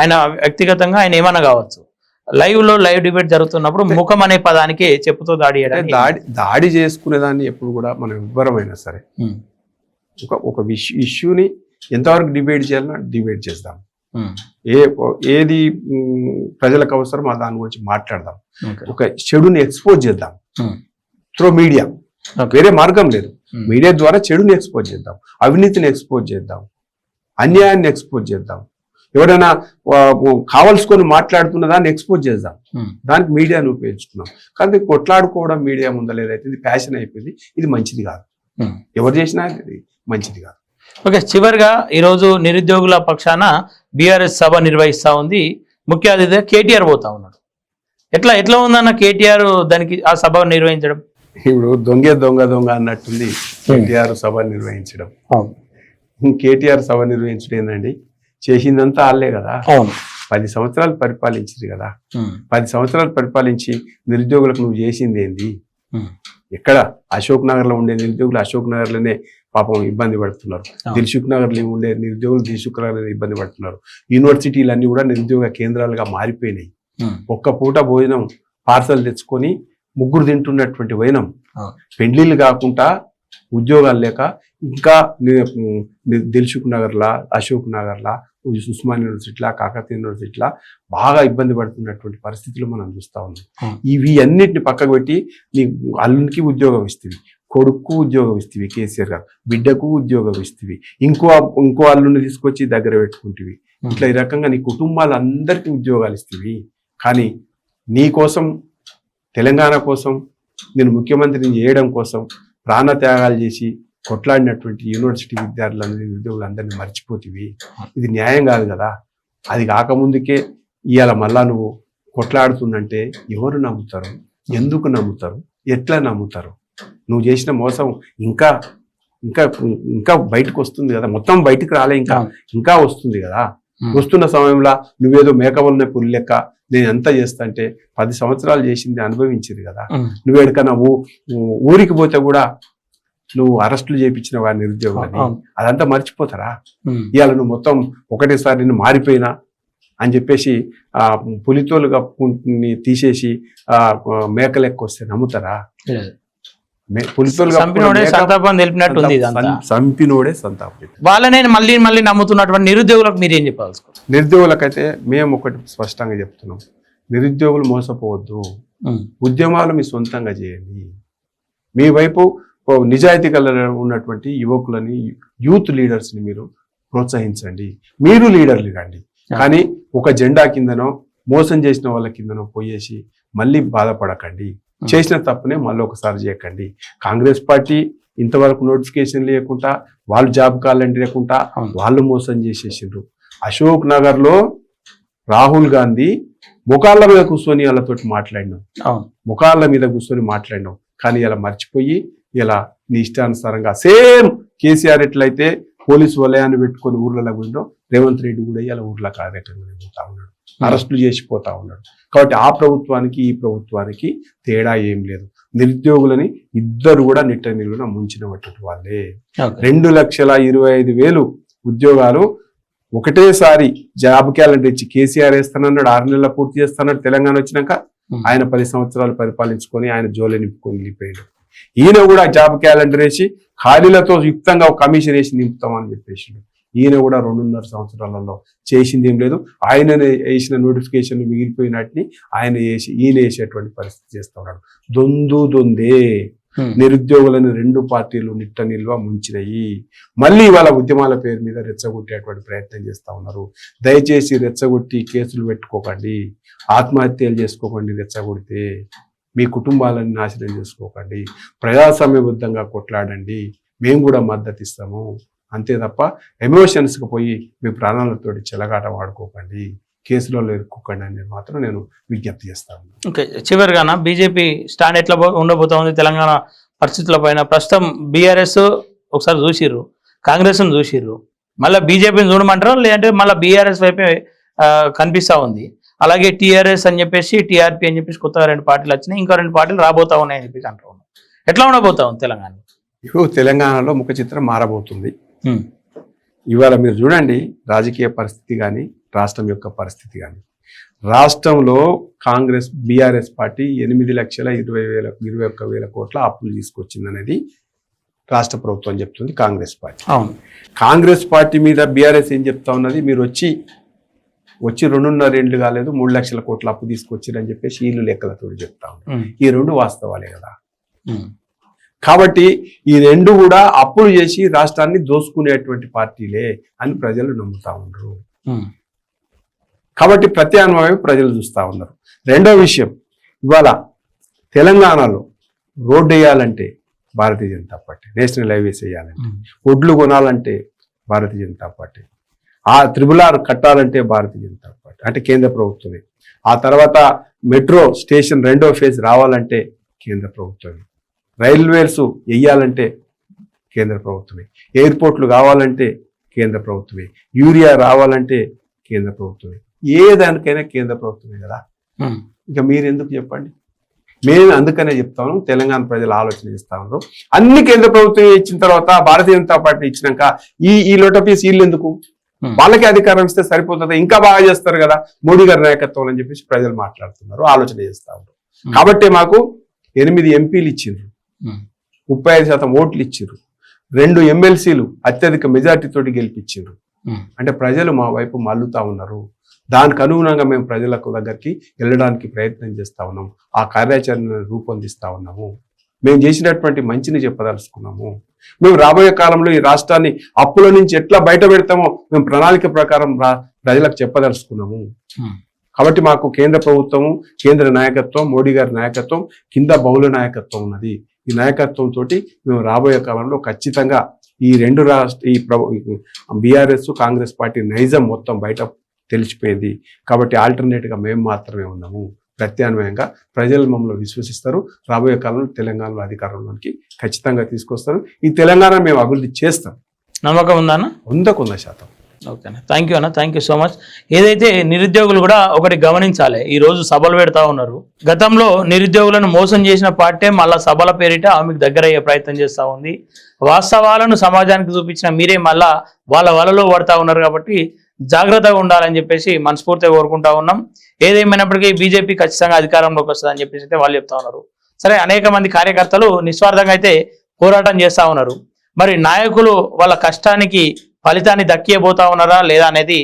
ఆయన వ్యక్తిగతంగా ఆయన ఏమన్నా కావచ్చు, లైవ్ డిబేట్ జరుగుతున్నప్పుడు ముఖం అనే పదానికి చెప్పుతో దాడి చేసుకునేదాన్ని ఎప్పుడు కూడా మనం ఎవ్వరమైనా సరే ఒక ఇష్యూని ఎంతవరకు డిబేట్ చేయాలన్నా డిబేట్ చేద్దాం. ఏది ప్రజలకు అవసరం దాని గురించి మాట్లాడదాం. ఒక చెడుని ఎక్స్పోజ్ చేద్దాం త్రూ మీడియా, వేరే మార్గం లేదు. మీడియా ద్వారా చెడుని ఎక్స్పోజ్ చేద్దాం, అవినీతిని ఎక్స్పోజ్ చేద్దాం, అన్యాయాన్ని ఎక్స్పోజ్ చేద్దాం, ఎవరైనా కావలసుకొని మాట్లాడుతున్న దాన్ని ఎక్స్పోజ్ చేద్దాం. దానికి మీడియాను ఉపయోగించుకున్నాం. కానీ కొట్లాడుకోవడం మీడియా ముందలేదైతే ఇది ఫ్యాషన్ అయిపోయింది. ఇది మంచిది కాదు, ఎవరు చేసినా ఇది మంచిది కాదు. ఓకే, చివరిగా ఈరోజు నిరుద్యోగుల పక్షాన బీఆర్ఎస్ సభ నిర్వహిస్తా ఉంది. ముఖ్య అతిథిగా కేటీఆర్ పోతా ఉన్నాడు. ఎట్లా ఉందన్న కేటీఆర్ దానికి ఆ సభ నిర్వహించడం? ఇప్పుడు దొంగ అన్నట్టుంది కేటీఆర్ సభ నిర్వహించడం. కేటీఆర్ సభ నిర్వహించడం ఏందండి? చేసిందంతా వాళ్ళే కదా. 10 సంవత్సరాలు పరిపాలించింది కదా. 10 సంవత్సరాలు పరిపాలించి నిరుద్యోగులకు నువ్వు చేసింది ఏంది? ఎక్కడ అశోక్ నగర్ లో ఉండే నిరుద్యోగులు అశోక్ నగర్ లోనే పాపం ఇబ్బంది పడుతున్నారు. దిల్సుఖ్ నగర్ లో ఉండే నిరుద్యోగులు దిల్సుఖ్ నగర్ లో ఇబ్బంది పడుతున్నారు. యూనివర్సిటీలన్నీ కూడా నిరుద్యోగ కేంద్రాలుగా మారిపోయినాయి. ఒక్క పూట భోజనం పార్సల్ తెచ్చుకొని 3 తింటున్నటువంటి వైనం, పెండ్లీలు కాకుండా ఉద్యోగాలు లేక ఇంకా దిల్సుఖ్ నగర్లా, అశోక్ నగర్లా, ఉస్మాన్ యూనివర్సిటీలా, కాకతీయ యూనివర్సిటీలా బాగా ఇబ్బంది పడుతున్నటువంటి పరిస్థితులు మనం చూస్తా ఉన్నాం. ఇవి అన్నిటిని పక్కకు పెట్టి నీ అల్లునికి ఉద్యోగం ఇస్తుంది, కొడుకు ఉద్యోగం ఇస్తుంది కేసీఆర్ గారు, బిడ్డకు ఉద్యోగం ఇస్తుంది, ఇంకో అల్లుని తీసుకొచ్చి దగ్గర పెట్టుకుంటుంది. ఇట్లా ఈ రకంగా నీ కుటుంబాలందరికీ ఉద్యోగాలు ఇస్తుంది. కానీ నీ కోసం, తెలంగాణ కోసం, నేను ముఖ్యమంత్రిని చేయడం కోసం ప్రాణత్యాగాలు చేసి కొట్లాడినటువంటి యూనివర్సిటీ విద్యార్థులందరినీ, నిరుద్యోగులందరినీ మర్చిపోతివి. ఇది న్యాయం కాదు కదా. అది కాకముందుకే ఇవాళ మళ్ళా నువ్వు కొట్లాడుతుందంటే ఎవరు నమ్ముతారు? ఎందుకు నమ్ముతారు? ఎట్లా నమ్ముతారు? నువ్వు చేసిన మోసం ఇంకా ఇంకా ఇంకా బయటకు వస్తుంది కదా. మొత్తం బయటకు రాలే, ఇంకా వస్తుంది కదా. వస్తున్న సమయంలో నువ్వేదో మేకవన్న పులి లెక్క నేను ఎంత చేస్తా అంటే 10 సంవత్సరాలు చేసింది అనుభవించింది కదా. నువ్వేడికన్నా ఊరికి పోతే కూడా నువ్వు అరెస్టులు చేయించిన వారి నిరుద్యోగులని అవును. అదంతా మర్చిపోతారా? ఇవాళ నువ్వు మొత్తం ఒకటేసారి నిన్ను మారిపోయినా అని చెప్పేసి పులితోలుగా తీసేసి మేకలెక్క వస్తే నమ్ముతారా? పులితోలుగా సంతాపం తెలిపినట్టు ఉంది ఇదంతా. చంపినోడే సంతాపం. వాళ్ళనే మళ్ళీ మళ్ళీ నమ్ముతున్నటువంటి నిరుద్యోగులకు మీరేం చెప్పాల్సి? నిరుద్యోగులకైతే మేము ఒకటి స్పష్టంగా చెప్తున్నాం, నిరుద్యోగులు మోసపోవద్దు, ఉద్యమాలు మీ సొంతంగా చేయండి. మీ వైపు నిజాయితీ కల ఉన్నటువంటి యువకులని, యూత్ లీడర్స్ని మీరు ప్రోత్సహించండి. మీరు లీడర్లు కండి. కానీ ఒక జెండా కిందనో మోసం చేసిన వాళ్ళ కిందనో పోయేసి మళ్ళీ బాధపడకండి. చేసిన తప్పునే మళ్ళీ ఒకసారి చేయకండి. కాంగ్రెస్ పార్టీ ఇంతవరకు నోటిఫికేషన్ లేకుండా, వాళ్ళు జాబ్ కావాలంటే లేకుండా వాళ్ళు మోసం చేసేసిండ్రు. అశోక్ నగర్ లో రాహుల్ గాంధీ ముఖాళ్ళ మీద కూర్చొని వాళ్ళతో మాట్లాడినాం, ముఖాళ్ళ మీద కూర్చొని మాట్లాడినాం. కానీ ఇలా మర్చిపోయి ఇలా నీ ఇష్టానుసారంగా సేమ్ కేసీఆర్ ఎట్లయితే పోలీసు వలయాన్ని పెట్టుకొని ఊర్లలో పోయినో రేవంత్ రెడ్డి కూడా ఇలా ఊర్లో కార్యక్రమం పోతా ఉన్నాడు, అరెస్టులు చేసిపోతా ఉన్నాడు. కాబట్టి ఆ ప్రభుత్వానికి ఈ ప్రభుత్వానికి తేడా ఏం లేదు. నిరుద్యోగులని ఇద్దరు కూడా నిట్ట నిలువున ముంచినటువంటి వాళ్ళే. 2,25,000 ఉద్యోగాలు ఒకటేసారి జాబ్ క్యాలెండర్ ఇచ్చి కేసీఆర్ వేస్తానన్నాడు, 6 నెలల పూర్తి చేస్తానన్నాడు. తెలంగాణ వచ్చినాక ఆయన 10 సంవత్సరాలు పరిపాలించుకొని ఆయన జోలే నింపుకొని వెళ్ళిపోయాడు. ఈయన కూడా జాబ్ క్యాలెండర్ వేసి ఖాళీలతో యుక్తంగా ఒక కమిషన్ వేసి నింపుతామని చెప్పేసి ఈయన కూడా 2.5 సంవత్సరాలలో చేసింది ఏం లేదు. ఆయన వేసిన నోటిఫికేషన్లు మిగిలిపోయినట్టుని ఈయన వేసేటువంటి పరిస్థితి చేస్తా ఉన్నాడు. దొందే నిరుద్యోగులను 2 పార్టీలు నిట్ట నిల్వ ముంచినాయి. మళ్ళీ వాళ్ళ ఉద్యమాల పేరు మీద రెచ్చగొట్టేటువంటి ప్రయత్నం చేస్తా ఉన్నారు. దయచేసి రెచ్చగొట్టి కేసులు పెట్టుకోకండి, ఆత్మహత్యలు చేసుకోకండి. రెచ్చగొడితే మీ కుటుంబాలను నాశనం చేసుకోకండి, ప్రజాస్వామ్యబద్ధంగా కొట్లాడండి, మేము కూడా మద్దతు ఇస్తాము. అంతే తప్ప ఎమోషన్స్కి పోయి మీ ప్రాణాలతోటి చెలగాట వాడుకోకండి, కేసులలో ఇరుక్కోకండి అని మాత్రం నేను విజ్ఞప్తి చేస్తాను. ఓకే, చివరిగానా బీజేపీ స్టాండ్ ఎట్లా ఉండబోతా ఉంది తెలంగాణ పరిస్థితుల పైన? ప్రస్తుతం బీఆర్ఎస్ ఒకసారి చూసిర్రు, కాంగ్రెస్ను చూసిర్రు, మళ్ళీ బీజేపీని చూడమంటారా లేదంటే మళ్ళీ బీఆర్ఎస్ వైపే కనిపిస్తూ ఉంది? అలాగే టీఆర్ఎస్ అని చెప్పేసి, టీఆర్పీ అని చెప్పేసి కొత్తగా 2 పార్టీలు వచ్చినాయి, ఇంకా 2 పార్టీలు రాబోతా ఉన్నాయని చెప్పేసి అంటూ ఉన్నాం. ఎట్లా ఉండబోతా ఉంది తెలంగాణ? ఇప్పుడు తెలంగాణలో ముఖ చిత్రం మారబోతుంది. ఇవాళ మీరు చూడండి, రాజకీయ పరిస్థితి కానీ రాష్ట్రం యొక్క పరిస్థితి కానీ, రాష్ట్రంలో కాంగ్రెస్ బీఆర్ఎస్ పార్టీ 8,20,21,000 కోట్ల అప్పులు తీసుకొచ్చింది అనేది రాష్ట్ర ప్రభుత్వం చెప్తుంది. కాంగ్రెస్ పార్టీ కాంగ్రెస్ పార్టీ మీద బీఆర్ఎస్ ఏం చెప్తా ఉన్నది, మీరు వచ్చి 2.5 ఏళ్ళు కాలేదు 3 లక్షల కోట్ల అప్పు తీసుకొచ్చిరని చెప్పేసి వీళ్ళు లెక్కలతో చెప్తా ఉన్నారు. ఈ 2 వాస్తవాలే కదా. కాబట్టి ఈ 2 కూడా అప్పులు చేసి రాష్ట్రాన్ని దోసుకునేటువంటి పార్టీలే అని ప్రజలు నమ్ముతా ఉన్నారు. కాబట్టి ప్రత్యామ్నాయం ప్రజలు చూస్తూ ఉన్నారు. రెండో విషయం, ఇవాళ తెలంగాణలో రోడ్డు వేయాలంటే భారతీయ జనతా పార్టీ, నేషనల్ హైవేస్ వేయాలంటే, ఒడ్లు కొనాలంటే భారతీయ జనతా పార్టీ, ఆ RRR కట్టాలంటే భారతీయ జనతా పార్టీ అంటే కేంద్ర ప్రభుత్వమే, ఆ తర్వాత మెట్రో స్టేషన్ 2వ ఫేజ్ రావాలంటే కేంద్ర ప్రభుత్వమే, రైల్వేస్ వేయాలంటే కేంద్ర ప్రభుత్వమే, ఎయిర్పోర్ట్లు కావాలంటే కేంద్ర ప్రభుత్వమే, యూరియా రావాలంటే కేంద్ర ప్రభుత్వమే, ఏ దానికైనా కేంద్ర ప్రభుత్వమే కదా. ఇంకా మీరు ఎందుకు చెప్పండి? మేము అందుకనే చెప్తాను, తెలంగాణ ప్రజలు ఆలోచన చేస్తా ఉన్నారు. అన్ని కేంద్ర ప్రభుత్వం ఇచ్చిన తర్వాత భారతీయ జనతా పార్టీ ఇచ్చినాక ఈ లోటపీస్ వీళ్ళు ఎందుకు? వాళ్ళకి అధికారం ఇస్తే సరిపోతుంది, ఇంకా బాగా చేస్తారు కదా మోడీ గారి నాయకత్వం అని చెప్పేసి ప్రజలు మాట్లాడుతున్నారు, ఆలోచన చేస్తా ఉన్నారు. కాబట్టి మాకు 8 ఎంపీలు ఇచ్చిండ్రు, 35% ఓట్లు ఇచ్చిండ్రు, 2 ఎమ్మెల్సీలు అత్యధిక మెజార్టీ తోటి గెలిపించిండ్రు. అంటే ప్రజలు మా వైపు మల్లుతా ఉన్నారు. దానికి అనుగుణంగా మేము ప్రజలకు దగ్గరికి వెళ్ళడానికి ప్రయత్నం చేస్తా ఉన్నాము, ఆ కార్యాచరణను రూపొందిస్తా ఉన్నాము. మేము చేసినటువంటి మంచిని చెప్పదలుచుకున్నాము. మేము రాబోయే కాలంలో ఈ రాష్ట్రాన్ని అప్పుల నుంచి ఎట్లా బయట పెడతామో మేము ప్రణాళిక ప్రకారం ప్రజలకు చెప్పదలుచుకున్నాము. కాబట్టి మాకు కేంద్ర ప్రభుత్వము, కేంద్ర నాయకత్వం, మోడీ గారి నాయకత్వం, కింద బహుళ నాయకత్వం ఉన్నది. ఈ నాయకత్వంతో మేము రాబోయే కాలంలో ఖచ్చితంగా ఈ 2 బీఆర్ఎస్ కాంగ్రెస్ పార్టీ నైజం మొత్తం బయట తెలిసిపోయింది. కాబట్టి ఆల్టర్నేట్గా మేము మాత్రమే ఉన్నాము. ప్రత్యామ్నాయంగా ప్రజలు మమ్మల్ని విశ్వసిస్తారు. రాబోయే కాలంలో తెలంగాణలో అధికారంలోకి ఖచ్చితంగా తీసుకొస్తారు. ఈ తెలంగాణ మేము అభివృద్ధి చేస్తాం. నమ్మకం ఉందా? 100% ఓకేనా, థ్యాంక్ యూ అన్న, థ్యాంక్ యూ సో మచ్. ఏదైతే నిరుద్యోగులు కూడా ఒకటి గమనించాలి, ఈ రోజు సభలు పెడతా ఉన్నారు. గతంలో నిరుద్యోగులను మోసం చేసిన పార్టీ మళ్ళా సభల పేరిట ఆమెకు దగ్గర అయ్యే ప్రయత్నం చేస్తూ ఉంది. వాస్తవాలను సమాజానికి చూపించిన మీరే మళ్ళా వాళ్ళ వలలో పడతా ఉన్నారు. కాబట్టి జాగ్రత్తగా ఉండాలని చెప్పేసి మనస్ఫూర్తిగా కోరుకుంటా ఉన్నాం. ఏదేమైనప్పటికీ బీజేపీ ఖచ్చితంగా అధికారంలోకి వస్తుందని చెప్పేసి అయితే వాళ్ళు చెప్తా ఉన్నారు. సరే, అనేక మంది కార్యకర్తలు నిస్వార్థంగా అయితే పోరాటం చేస్తూ ఉన్నారు. మరి నాయకులు వాళ్ళ కష్టానికి ఫలితాన్ని దక్కియబోతా ఉన్నారా లేదా అనేది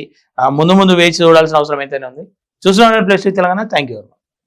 ముందు ముందు వేచి చూడాల్సిన అవసరం అయితేనే ఉంది. చూస్తున్నాను ప్లస్ తెలంగాణ. Thank you.